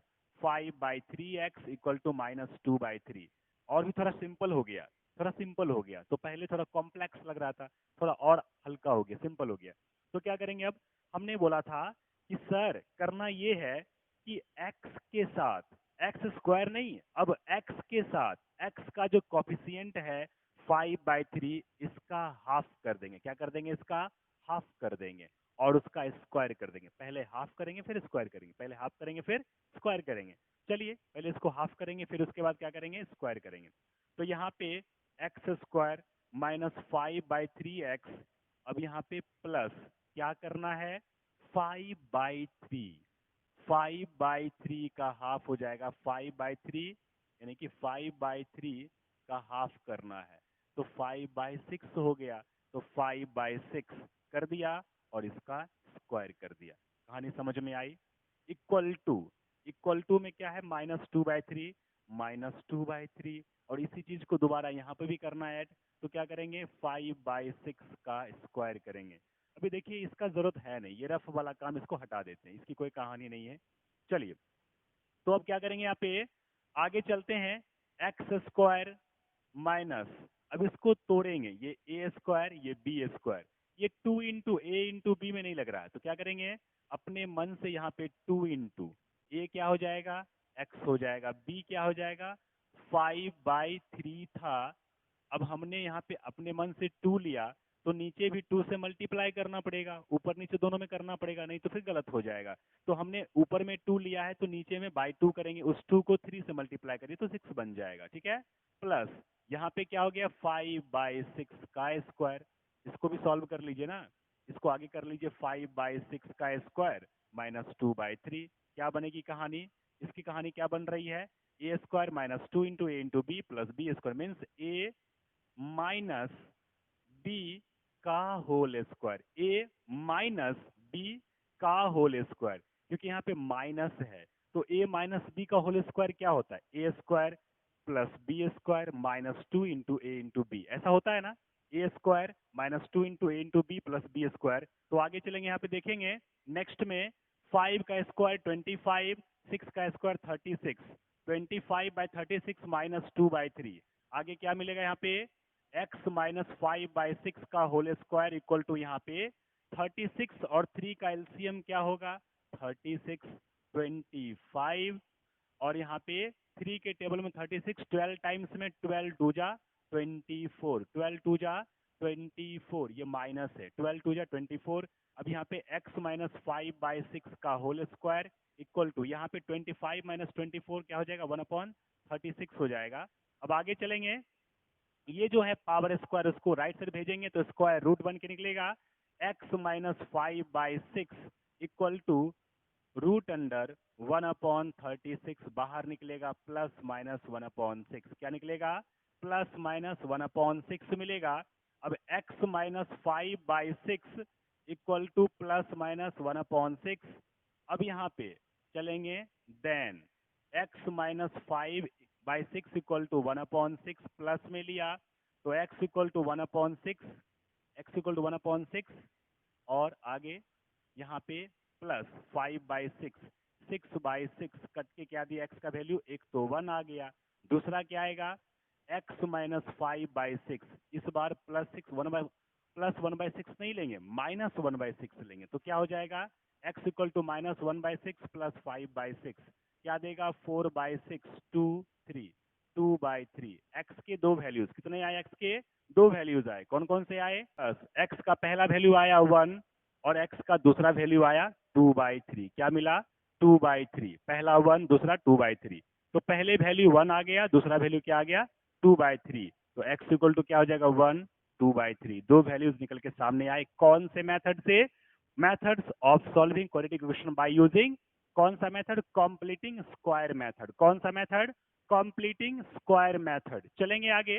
5/3x equal to -2/3। और भी थोड़ा सिंपल हो गया, थोड़ा सिंपल हो गया। तो पहले थोड़ा कॉम्प्लेक्स लग रहा था, थोड़ा और हल्का हो गया, सिंपल हो गया। तो क्या करेंगे अब? हमने बोला था कि सर करना ये है कि x के साथ, x² नहीं, अब x के साथ x का जो कॉफिशिएंट है 5/3, इसका हाफ कर देंगे। क्या कर देंगे? इसका हाफ कर देंगे और उसका स्क्वायर कर देंगे। पहले हाफ करेंगे फिर स्क्वायर करेंगे, पहले हाफ करेंगे फिर स्क्वायर करेंगे। चलिए, पहले इसको हाफ करेंगे फिर उसके बाद क्या करेंगे? स्क्वायर करेंगे। तो यहाँ पे x² माइनस 5/3x, अब यहाँ पे प्लस क्या करना है? 5/3। 5/3 का हाफ हो जाएगा 5/3, यानी कि 5/3 का हाफ करना है तो 5/6 हो गया। तो 5/6 कर दिया और इसका स्क्वायर कर दिया। कहानी समझ में आई? इक्वल टू में क्या है? -2/3, -2/3। और इसी चीज को दोबारा यहाँ पे भी करना है ऐड, तो क्या करेंगे? 5/6 का स्क्वायर करेंगे। अभी देखिए, इसका जरूरत है नहीं, ये रफ वाला काम इसको हटा देते हैं, इसकी कोई कहानी नहीं है। चलिए, तो अब क्या करेंगे? यहाँ पे आगे चलते हैं। x² माइनस, अब इसको तोड़ेंगे, ये a², ये b²। ये 2 इंटू ए इंटू बी में नहीं लग रहा है, तो क्या करेंगे? अपने मन से यहाँ पे 2 इंटू ए क्या हो जाएगा? x हो जाएगा। b क्या हो जाएगा? 5/3 था। अब हमने यहाँ पे अपने मन से 2 लिया तो नीचे भी 2 से मल्टीप्लाई करना पड़ेगा, ऊपर नीचे दोनों में करना पड़ेगा, नहीं तो फिर गलत हो जाएगा। तो हमने ऊपर में 2 लिया है तो नीचे में बाई 2 करेंगे, उस 2 को 3 से मल्टीप्लाई करिए तो 6 बन जाएगा, ठीक है। प्लस यहाँ पे क्या हो गया? 5/6 का स्क्वायर। इसको भी सॉल्व कर लीजिए ना, इसको आगे कर लीजिए। 5/6 का स्क्वायर माइनस 2/3। क्या बनेगी कहानी? इसकी कहानी क्या बन रही है? a² minus 2 into a into b plus b² means a minus b का whole square, a minus b का होल स्क्वायर। क्योंकि यहाँ पे माइनस है तो ए माइनस बी का होल स्क्वायर क्या होता है? a² plus b² minus 2 into a into b, ऐसा होता है ना। A square minus 2 into a into b plus b square. तो आगे चलेंगे, यहाँ पे देखेंगे नेक्स्ट में 5 का स्क्वायर 25, 6 का स्क्वायर 36, 25 बाई 36 माइनस 2 बाई 3। आगे क्या मिलेगा यहाँ पे, x माइनस 5 बाई 6 का होल स्क्वायर इक्वल टू यहाँ पे 36 और 3 का एलसीएम क्या होगा 36, 25 और यहाँ पे 3 के टेबल में 36, 12 टाइम्स में 12 टू जा 24, 12 टू जा 24, ये माइनस है, 12 टू जा 24। अब यहाँ पे x माइनस 5 बाई 6 का होल स्क्वायर इक्वल टू यहाँ पे 25 माइनस 24 क्या हो जाएगा 1/36 हो जाएगा। अब आगे चलेंगे, ये जो है पावर स्क्वायर उसको राइट साइड भेजेंगे तो स्क्वायर रूट बन के निकलेगा x minus 5 by 6 equal to root under 1/36 बाहर निकलेगा प्लस माइनस 1/6, क्या निकलेगा प्लस माइनस 1/6 मिलेगा। अब x minus 5 by 6 equal to plus minus 1/6। अब यहाँ पे चलेंगे, then x minus 5 by 6 equal to 1/6 plus में लिया तो x equal to 1/6, x equal to 1/6 और आगे यहाँ पे प्लस 5 बाई 6, 6 बाई 6 कट के क्या दिया x का वैल्यू, एक तो 1 आ गया। दूसरा क्या आएगा x माइनस 5 बाई 6, इस बार प्लस 6 प्लस 1/6 नहीं लेंगे, माइनस 1/6 लेंगे तो क्या हो जाएगा x equal to minus 1/6 plus 5 by 6 क्या देगा 4 बाई 6, 2 3, 2 बाई 3। x के दो वैल्यूज कितने आए, x के दो वैल्यूज आए, कौन कौन से आए, x का पहला वैल्यू आया 1 और x का दूसरा वैल्यू आया 2/3, क्या मिला 2/3, पहला 1 दूसरा 2/3। तो पहले वैल्यू 1 आ गया, दूसरा वैल्यू क्या आ गया 2/3, तो x इक्वल टू क्या हो जाएगा 1, 2/3। दो वैल्यूज निकल के सामने आए, कौन से मेथड से, methods of solving quadratic equation by using कौन सा मेथड, कंप्लीटिंग स्क्वायर मेथड। कौन सा मेथड, कंप्लीटिंग स्क्वायर मेथड। चलेंगे आगे,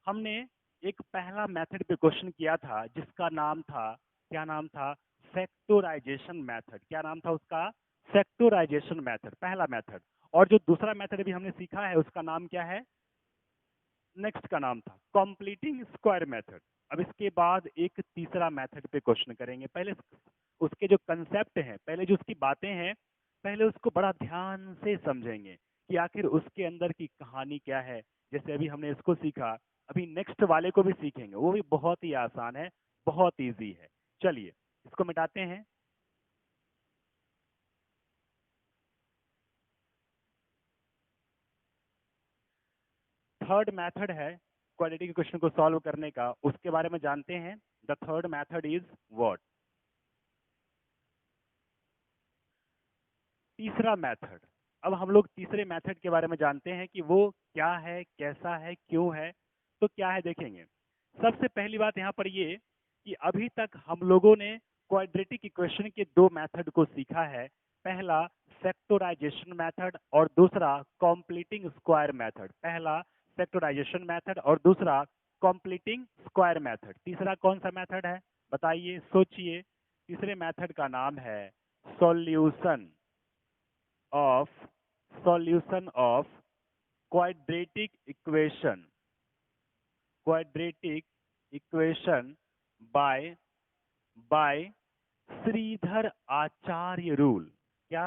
हमने एक पहला मेथड पे क्वेश्चन किया था जिसका नाम था, क्या नाम था, फैक्टराइजेशन मेथड। क्या नाम था उसका, फैक्टराइजेशन मेथड, पहला मेथड। और जो दूसरा मेथड भी हमने सीखा है उसका नाम क्या है, नेक्स्ट का नाम था कंप्लीटिंग स्क्वायर मेथड। अब इसके बाद एक तीसरा मेथड पे क्वेश्चन करेंगे, पहले उसके जो कंसेप्ट हैं, पहले जो उसकी बातें हैं, पहले उसको बड़ा ध्यान से समझेंगे कि आखिर उसके अंदर की कहानी क्या है। जैसे अभी हमने इसको सीखा, अभी नेक्स्ट वाले को भी सीखेंगे, वो भी बहुत ही आसान है, बहुत इजी है। चलिए इसको मिटाते हैं। थर्ड मेथड है क्वाड्रेटिक इक्वेशन को सॉल्व करने का, उसके बारे में जानते हैं। The third method is what, तीसरा मेथड। अब हम लोग तीसरे मेथड के बारे में जानते हैं कि वो क्या है, कैसा है, क्यों है। तो क्या है देखेंगे, सबसे पहली बात यहाँ पर ये कि अभी तक हम लोगों ने क्वाड्रेटिक इक्वेशन के दो मेथड को सीखा है, पहला फैक्टराइजेशन मेथड और दूसरा कंप्लीटिंग स्क्वायर मेथड। पहला फैक्टराइजेशन मेथड और दूसरा कंप्लीटिंग स्क्वायर मेथड। तीसरा कौन सा मेथड है बताइए, सोचिए। तीसरे मेथड का नाम है solution of solution of quadratic equation, quadratic equation by Shridhar Acharya rule. क्या,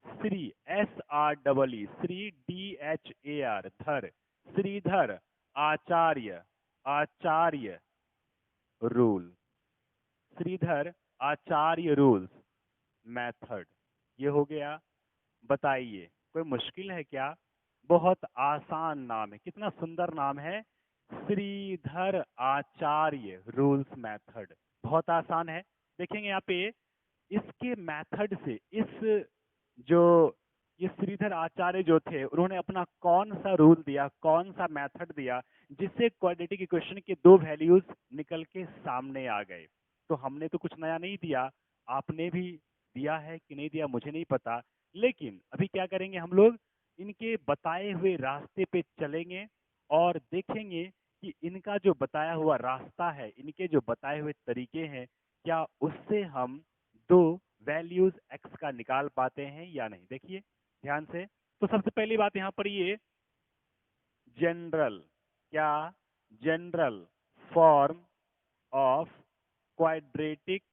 Shri SREE, Shri DHAR, Dhar, Shridhar Acharya, Acharya rule, Shridhar Acharya rules method. ये हो गया। बताइए कोई मुश्किल है क्या, बहुत आसान नाम है, कितना सुंदर नाम है, श्रीधर आचार्य रूल्स मेथड, बहुत आसान है। देखेंगे यहाँ पे इसके मेथड से, इस जो ये श्रीधर आचार्य जो थे उन्होंने अपना कौन सा रूल दिया, कौन सा मेथड दिया जिससे क्वाड्रेटिक इक्वेशन के दो वैल्यूज निकल के सामने आ गए। तो हमने तो कुछ नया नहीं दिया, आपने भी दिया है कि नहीं दिया मुझे नहीं पता, लेकिन अभी क्या करेंगे हम लोग इनके बताए हुए रास्ते पे चलेंगे और देखेंगे कि इनका जो बताया हुआ रास्ता है, इनके जो बताए हुए तरीके हैं, क्या उससे हम दो वैल्यूज x का निकाल पाते हैं या नहीं। देखिए ध्यान से। तो सबसे पहली बात यहाँ पर ये जनरल, क्या, general form of quadratic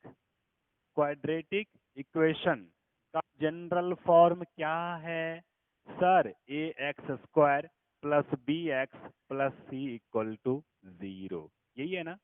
quadratic equation का जनरल फॉर्म क्या है sir? A x square plus b x plus C equal to 0। यही है ना?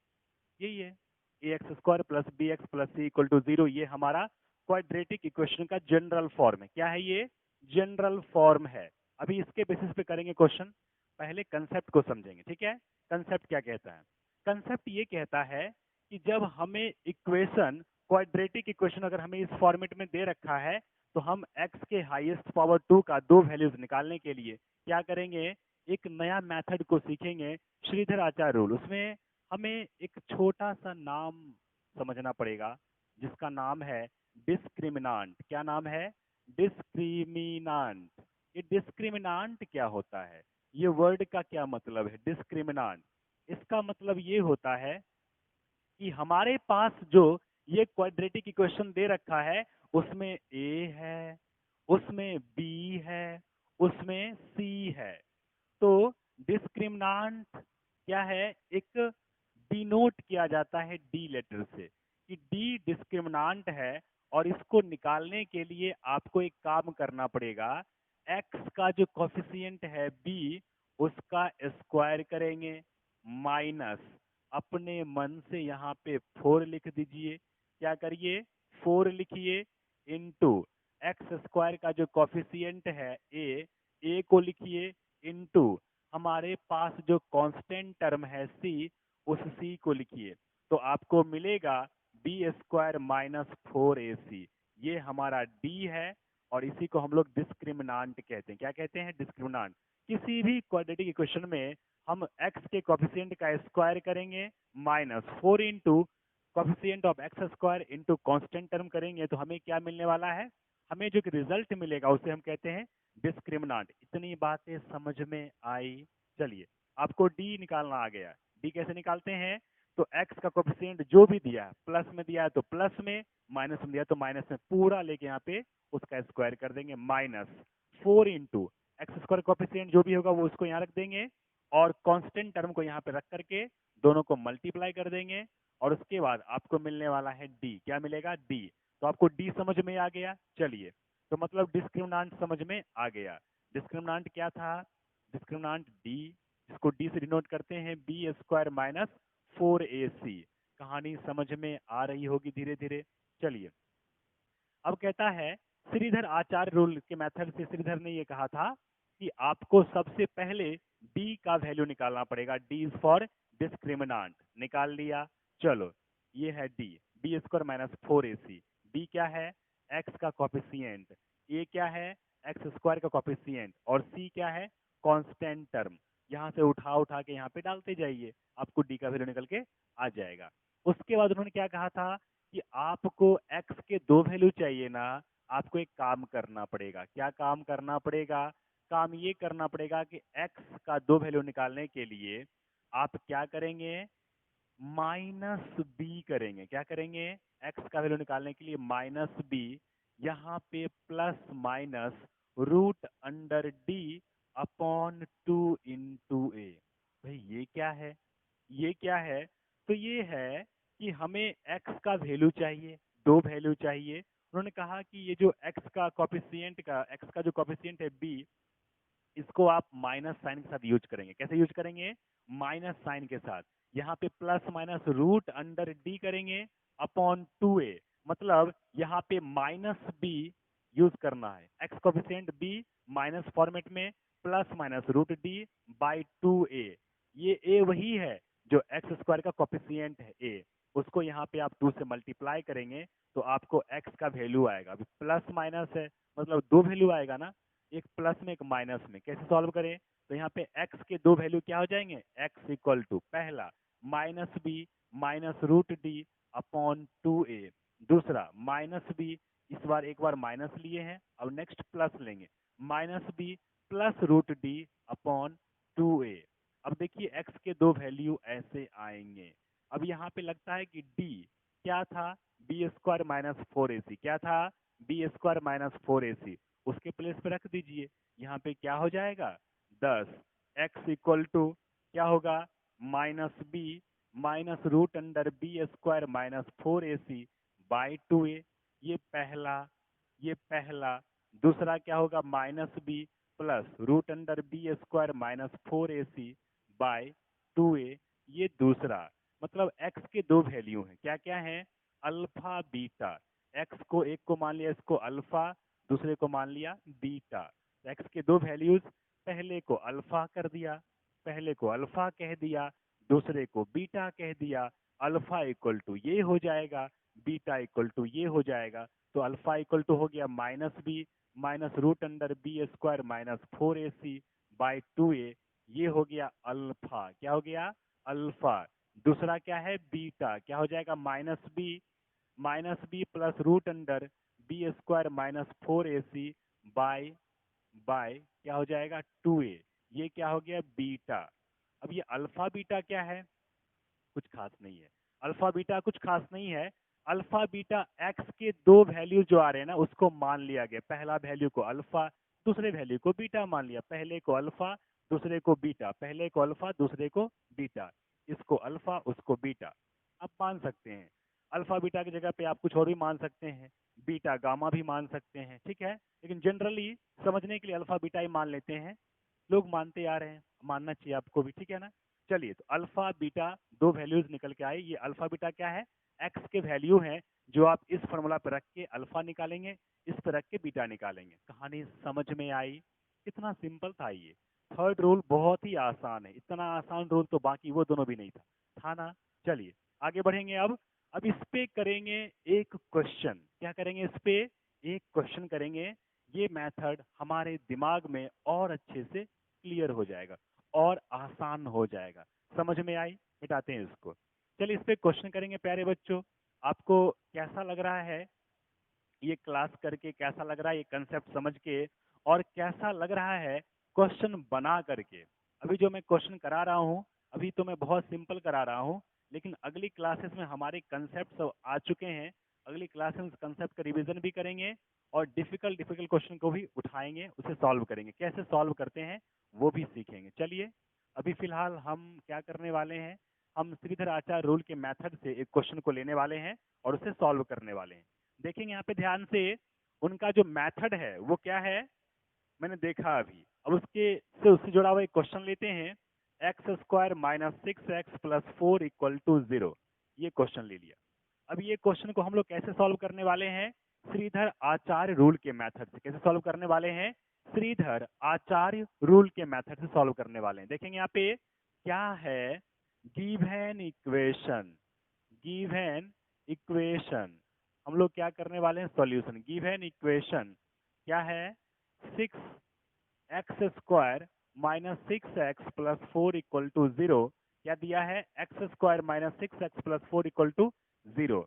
यही है, a x square plus b x plus C equal to 0। ये हमारा क्वाड्रेटिक इक्वेशन का जनरल फॉर्म है। क्या है ये? जनरल फॉर्म है। अभी इसके बेसिस पे करेंगे क्वेश्चन। पहले कंसेप्ट को समझेंगे, ठीक है? कंसेप्ट क्या कहता है? कंसेप्ट ये कहता है कि जब हमें इक्वेशन, क्वाड्रेटिक इक्वेशन अगर हमें इस फॉर्मेट में दे रखा है, तो हम x के हाईएस्ट पावर 2 का दो वैल्यूज निकालने के लिए क्या करेंगे? एक नया मेथड को सीखेंगे, श्रीधर आचार्य रूल। उसमें हमें एक छोटा सा नाम समझना पड़ेगा, जिसका नाम है डिस्क्रिमिनांट। क्या नाम है? डिस्क्रिमिनांट। ये डिस्क्रिमिनांट क्या होता है? ये वर्ड का क्या मतलब है डिस्क्रिमिनांट? इसका मतलब ये होता है कि हमारे पास जो ये क्वाड्रेटिक इक्वेशन दे रखा है, उसमें ए है, उसमें बी है, उसमें सी है। तो डिस्क्रिमिनांट क्या है? एक डिनोट किया जाता है डी लेटर से, कि डी डिस्क्रिमिनांट है। और इसको निकालने के लिए आपको एक काम करना पड़ेगा। एक्स का जो कोफिशिएंट है बी, उसका स्क्वायर करेंगे, माइनस अपने मन से यहाँ पे 4 लिख दीजिए। क्या करिए? 4 लिखिए, इनटू एक्स स्क्वायर का जो कोफिशिएंट है ए को लिखिए, इनटू हमारे पास जो कांस्टेंट टर्म है सी, उस सी को लिखिए। तो आपको मिलेगा बी स्क्वायर माइनस 4ac। ये हमारा डी है, और इसी को हम लोग डिस्क्रिमिनांट कहते हैं। क्या कहते हैं? डिस्क्रिमिनांट। किसी भी क्वाड्रेटिक इक्वेशन में हम x के कोफिशिएंट का स्क्वायर करेंगे, minus 4 into coefficient of x square into constant term करेंगे, तो हमें क्या मिलने वाला है? हमें जो रिजल्ट मिलेगा उसे हम कहते हैं डिस्क्रिमिनांट। इतनी बातें समझ में आई? चलिए, आपको डी निकालना आ गया। डी कैसे निकालते हैं? तो x का कोफिशिएंट जो भी दिया है, प्लस में दिया है तो प्लस में, माइनस में दिया तो माइनस में, पूरा लेके यहाँ पे उसका स्क्वायर कर देंगे। Minus 4 into x square coefficient जो भी होगा वो उसको यहाँ रख देंगे, और कांस्टेंट टर्म को यहाँ पे रख करके दोनों को मल्टीप्लाई कर देंगे, और उसके बाद आपको मिलने वाला है डी। क्या मिलेगा? डी। तो आपको डी समझ में आ गया? चलिए, तो मतलब डिस्क्रिमिनांट समझ में आ गया। डिस्क्रिमिनांट क्या था? डिस्क्रिमिनांट डी, जिसको डी से डिनोट करते हैं बी स्क्वायर माइनस 4ac। कहानी समझ में आ रही होगी धीरे धीरे। चलिए, अब कहता है श्रीधर आचार्य रूल के मेथड से श्रीधर ने ये कहा था कि आपको सबसे पहले डी का वैल्यू निकालना पड़ेगा। D is for डिस्क्रिमिनांट। निकाल लिया। चलो, ये है D, B square minus 4ac। D क्या है? एक्स का कोफिशिएंट। ए क्या है? एक्स स्क्वायर का कोफिशिएंट। और सी क्या है? Constant term. यहाँ से उठा उठा के यहाँ पे डालते जाइए, आपको डी का वैल्यू निकल के आ जाएगा। उसके बाद उन्होंने क्या कहा था कि आपको x के दो वैल्यू चाहिए ना, आपको एक काम करना पड़ेगा। क्या काम करना पड़ेगा? काम ये करना पड़ेगा कि x का दो वैल्यू निकालने के लिए आप क्या करेंगे? माइनस बी करेंगे। क्या करेंगे? x का वैल्यू निकालने के लिए माइनस बी, यहाँ पे plus minus root under d upon 2 into a. भाई ये क्या है? ये क्या है? तो ये है कि हमें x का वैल्यू चाहिए, दो वैल्यू चाहिए। उन्होंने कहा कि ये जो x का कोफिशिएंट का, x का जो कोफिशिएंट है b, इसको आप माइनस साइन के साथ यूज करेंगे। कैसे यूज करेंगे? माइनस साइन के साथ। यहाँ पे plus minus root under d करेंगे अपॉन 2a। मतलब यहाँ पे माइनस बी यूज करना है, x coefficient b minus format में, plus minus root d by 2a। ये a वही है जो एक्स स्क्वायर का कोफिशिएंट है a, उसको यहाँ पे आप 2 से मल्टीप्लाई करेंगे तो आपको x का वैल्यू आएगा। अभी प्लस माइनस है, मतलब दो वैल्यू आएगा ना, एक प्लस में एक माइनस में। कैसे सॉल्व करें? तो यहाँ पे x के दो वैल्यू क्या हो जाएंगे? x इक्वल टू पहला minus b minus root d upon 2a, दूसरा माइनस बी, इस बार एक बार माइनस लिए हैं, अब नेक्स्ट प्लस लेंगे, minus b plus root d upon 2a। अब देखिए x के दो वैल्यू ऐसे आएंगे। अब यहाँ पे लगता है कि d क्या था? B square minus 4ac। क्या था? B square minus 4ac। उसके प्लेस पे रख दीजिए। यहाँ पे क्या हो जाएगा? 10। x इक्वल टू क्या होगा? Minus b minus root under b square minus 4ac by 2a। ये पहला। दूसरा क्या होगा, minus b plus root under b square minus 4ac by 2a, ये दूसरा। मतलब x के दो वैल्यू हैं, क्या क्या हैं, अल्फा बीटा। x को एक को मान लिया इसको अल्फा, दूसरे को मान लिया बीटा। x के दो वैल्यूज, पहले को अल्फा कर दिया, पहले को अल्फा कह दिया, दूसरे को बीटा कह दिया। अल्फा इक्वल टू ये हो जाएगा, बीटा इक्वल टू ये हो जाएगा। तो अल्फा इक्वल टू हो गया minus b minus root under b square minus 4ac by 2a, ये हो गया अल्फा। क्या हो गया, अल्फा। दूसरा क्या है, बीटा। क्या हो जाएगा, minus b plus root under b square minus 4ac by by क्या हो जाएगा 2a, ये क्या हो गया बीटा। अब ये अल्फा बीटा क्या है, कुछ खास नहीं है। अल्फा बीटा कुछ खास नहीं है। अल्फा बीटा एक्स के दो वैल्यू जो आ रहे हैं ना, उसको मान लिया गया। पहला वैल्यू को अल्फा, दूसरे वैल्यू को बीटा मान लिया। पहले को अल्फा, दूसरे को बीटा, पहले को अल्फा, दूसरे को बीटा। इसको अल्फा, उसको बीटा। आप मान सकते हैं अल्फा बीटा की जगह पे आप कुछ और भी मान सकते हैं, बीटा गामा भी मान सकते हैं, ठीक है। लेकिन जनरली समझने के लिए अल्फा बीटा ही मान लेते हैं, लोग मानते आ रहे हैं, मानना चाहिए आपको भी, ठीक है ना। चलिए, तो अल्फा बीटा दो वैल्यूज निकल के आए। ये अल्फा बीटा क्या है, एक्स के वैल्यू हैं, जो आप इस फॉर्मूला पर रख के अल्फा निकालेंगे, इस पर रख के बीटा निकालेंगे। कहानी समझ में आई, कितना सिंपल था ये। थर्ड रूल बहुत ही आसान है, इतना आसान रूल तो बाकी वो दोनों भी नहीं था ना। चलिए आगे बढ़ेंगे। अब इस पे करेंगे एक क्वेश्चन। क्या करेंगे, इस पे एक क्वेश्चन करेंगे। ये मेथड हमारे दिमाग में और अच्छे से क्लियर हो जाएगा और आसान हो जाएगा। समझ में आई, मिटाते हैं इसको। चलिए इस पे क्वेश्चन करेंगे प्यारे बच्चों। आपको कैसा लग रहा है ये क्लास करके, कैसा लग रहा है ये कंसेप्ट समझ के, और कैसा लग रहा है क्वेश्चन बना करके। अभी जो मैं क्वेश्चन करा रहा हूँ, अभी तो मैं बहुत सिंपल करा रहा हूँ, लेकिन अगली क्लासेस में हमारे कंसेप्ट सब आ चुके हैं। अगली क्लास में कंसेप्ट का रिवीजन भी करेंगे और डिफिकल्ट क्वेश्चन को भी उठाएंगे, उसे सॉल्व करेंगे। कैसे सॉल्व करते हैं वो भी सीखेंगे। चलिए अभी फिलहाल हम क्या करने वाले हैं, हम श्रीधर आचार्य रूल के मेथड से एक क्वेश्चन को लेने वाले हैं और उसे सॉल्व करने वाले हैं। देखेंगे यहाँ पे ध्यान से, उनका जो मेथड है वो क्या है, मैंने देखा अभी। अब उससे जुड़ा हुआ एक क्वेश्चन लेते हैं। X square minus 6x plus 4 equal to 0, ये क्वेश्चन ले लिया। अब ये क्वेश्चन को हम लोग कैसे सॉल्व करने वाले हैं, श्रीधर आचार्य रूल के मेथड से। कैसे सॉल्व करने वाले हैं, श्रीधर आचार्य रूल के मेथड से सॉल्व करने वाले हैं। देखेंगे यहाँ पे क्या है, गिवन इक्वेशन। गिवन इक्वेशन हम लोग क्या करने वाले हैं, सॉल्यूशन। गिवन इक्वेशन क्या है, 6x square minus 6x plus 4 equal to 0। क्या दिया है, x square minus 6x plus 4 equal to 0।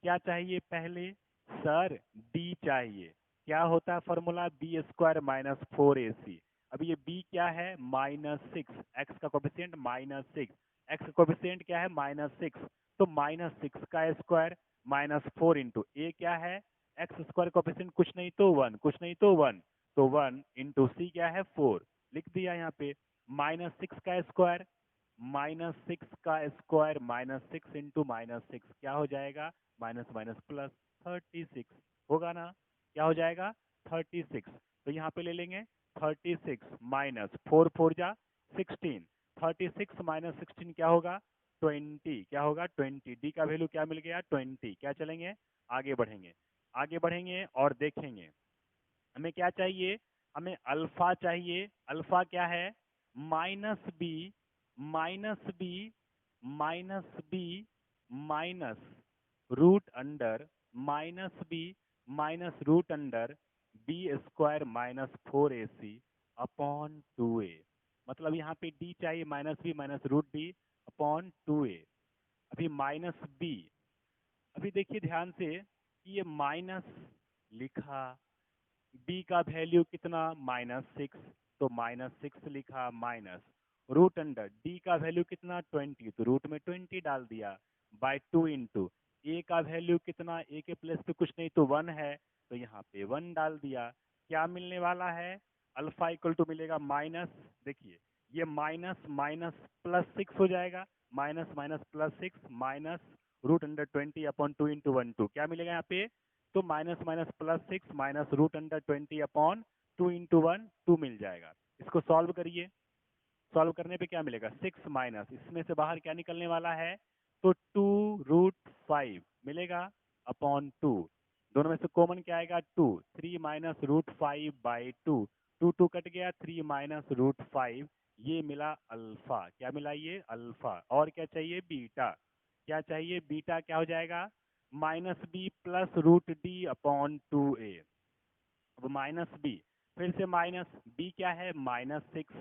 क्या चाहिए पहले, सर डी चाहिए। क्या होता है formula, B square minus 4ac। अब ये b क्या है, -6, x का कोफिशिएंट -6, x का कोफिशिएंट क्या है -6, तो -6 का स्क्वायर -4 इंटू ए क्या है, एक्स स्क्वायर कोफिशिएंट कुछ नहीं तो 1, कुछ नहीं तो 1, तो 1 इंटू सी क्या है 4, लिख दिया यहाँ पे। -6 का स्क्वायर, -6 का स्क्वायर -6 इंटू -6 क्या हो जाएगा, माइनस माइनस प्लस 36 होगा ना। क्या हो जाएगा 36, तो यहाँ पे ले लेंगे 36 माइनस 4 4 जा 16, 36 माइनस 16 क्या होगा 20, क्या होगा 20। डी का वैल्यू क्या मिल गया 20। क्या चलेंगे, आगे बढ़ेंगे, आगे बढ़ेंगे और देखेंगे हमें क्या चाहिए, हमें अल्फा चाहिए। अल्फा क्या है, minus b minus b minus b minus root under minus b minus root under b square minus 4ac upon 2a। मतलब यहाँ पे डी चाहिए minus b minus root d upon 2a। अभी माइनस बी, अभी देखिए ध्यान से कि ये माइनस लिखा, b का वैल्यू कितना -6, तो -6 लिखा, माइनस रूट अंडर d का वैल्यू कितना 20, तो रूट में 20 डाल दिया, बाय 2 इंटू a का वैल्यू कितना, a के प्लेस पे कुछ नहीं तो 1 है, तो यहाँ पे 1 डाल दिया। क्या मिलने वाला है, अल्फा इक्वल टू मिलेगा माइनस, देखिए ये माइनस माइनस प्लस 6 हो जाएगा, minus minus plus 6 minus root under 20 upon 2 into 1 2, क्या मिलेगा यहाँ पे? तो minus minus plus 6 minus root under 20 upon 2 into 1 2 मिल जाएगा। इसको सॉल्व करिए, सॉल्व करने पे क्या मिलेगा? 6 माइनस इसमें से बाहर क्या निकलने वाला है? तो 2√5 मिलेगा अपॉन 2, दोनों में से कॉमन क्या आएगा? 2, 3 माइनस √5/2, 2 कट गया, 3 माइनस √5, ये मिला अल्फा। क्या मिला? ये अल्फा। और क्या चाहिए? बीटा। क्या चाहिए? बीटा क्या हो जाएगा? -b plus √d upon 2a। अब माइनस बी, फिर से माइनस बी क्या है? -6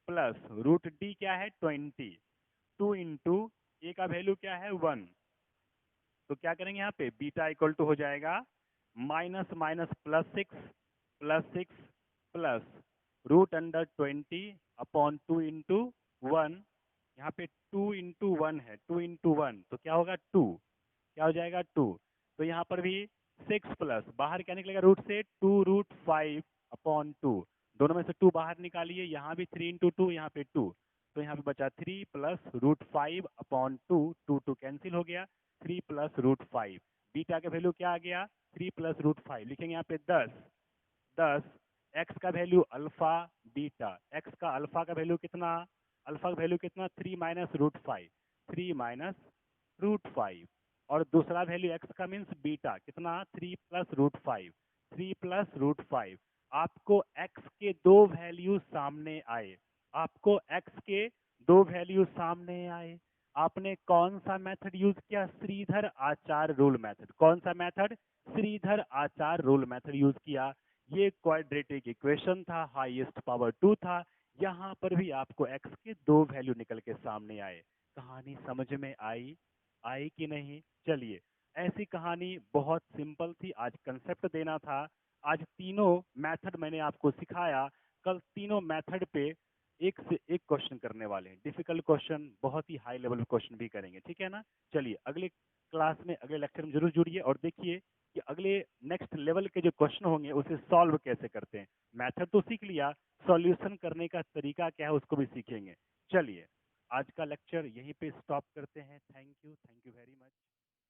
प्लस √d क्या है? 20, 2 इंटू ए का वैल्यू क्या है? 1। तो क्या करेंगे यहाँ पे? बीटा इक्वल टू हो जाएगा minus minus plus six plus root under 20 upon 2 into 1। यहाँ पे 2 इंटू 1 है, 2 इंटू 1 तो क्या होगा? 2। क्या हो जाएगा? 2। तो यहाँ पर भी 6 प्लस बाहर क्या निकलेगा रूट से? 2√5 अपॉन 2, दोनों में से 2 बाहर निकालिए, यहाँ भी 3 इंटू 2, यहाँ पे 2, तो यहाँ पे बचा 3 प्लस √5 अपॉन 2, 2 कैंसिल हो गया, 3 प्लस √5। बीटा का वैल्यू क्या आ गया? 3 प्लस √5। लिखेंगे यहाँ पे 10 एक्स का वैल्यू अल्फा बीटा, एक्स का अल्फा का वैल्यू कितना? अल्फा का वैल्यू कितना? 3 माइनस √5, 3 माइनस √5। और दूसरा वैल्यू एक्स का मीन्स बीटा कितना? 3 प्लस √5, 3 प्लस √5। आपको एक्स के दो वैल्यू सामने आए, आपको एक्स के दो वैल्यू सामने आए, आपने कौन सा मेथड यूज किया? श्रीधर आचार रूल मेथड। कौन सा मेथड? श्रीधर आचार रूल मेथड यूज किया। ये क्वाड्रेटिक इक्वेशन था, हाईएस्ट पावर 2 था, यहाँ पर भी आपको एक्स के दो वैल्यू निकल के सामने आए। कहानी समझ में आई? आई कि नहीं? चलिए, ऐसी कहानी बहुत सिंपल थी, आज कंसेप्ट देना था। आज तीनों मेथड मैंने आपको सिखाया, कल तीनों मेथड पे एक से एक क्वेश्चन करने वाले हैं, डिफिकल्ट क्वेश्चन, बहुत ही हाई लेवल क्वेश्चन भी करेंगे, ठीक है ना? चलिए, अगले क्लास में, अगले लेक्चर में जरूर जुड़िए और देखिए कि अगले नेक्स्ट लेवल के जो क्वेश्चन होंगे उसे सॉल्व कैसे करते हैं। मेथड तो सीख लिया, सॉल्यूशन करने का तरीका क्या है उसको भी सीखेंगे। चलिए, आज का लेक्चर यहीं पे स्टॉप करते हैं। Thank you very much.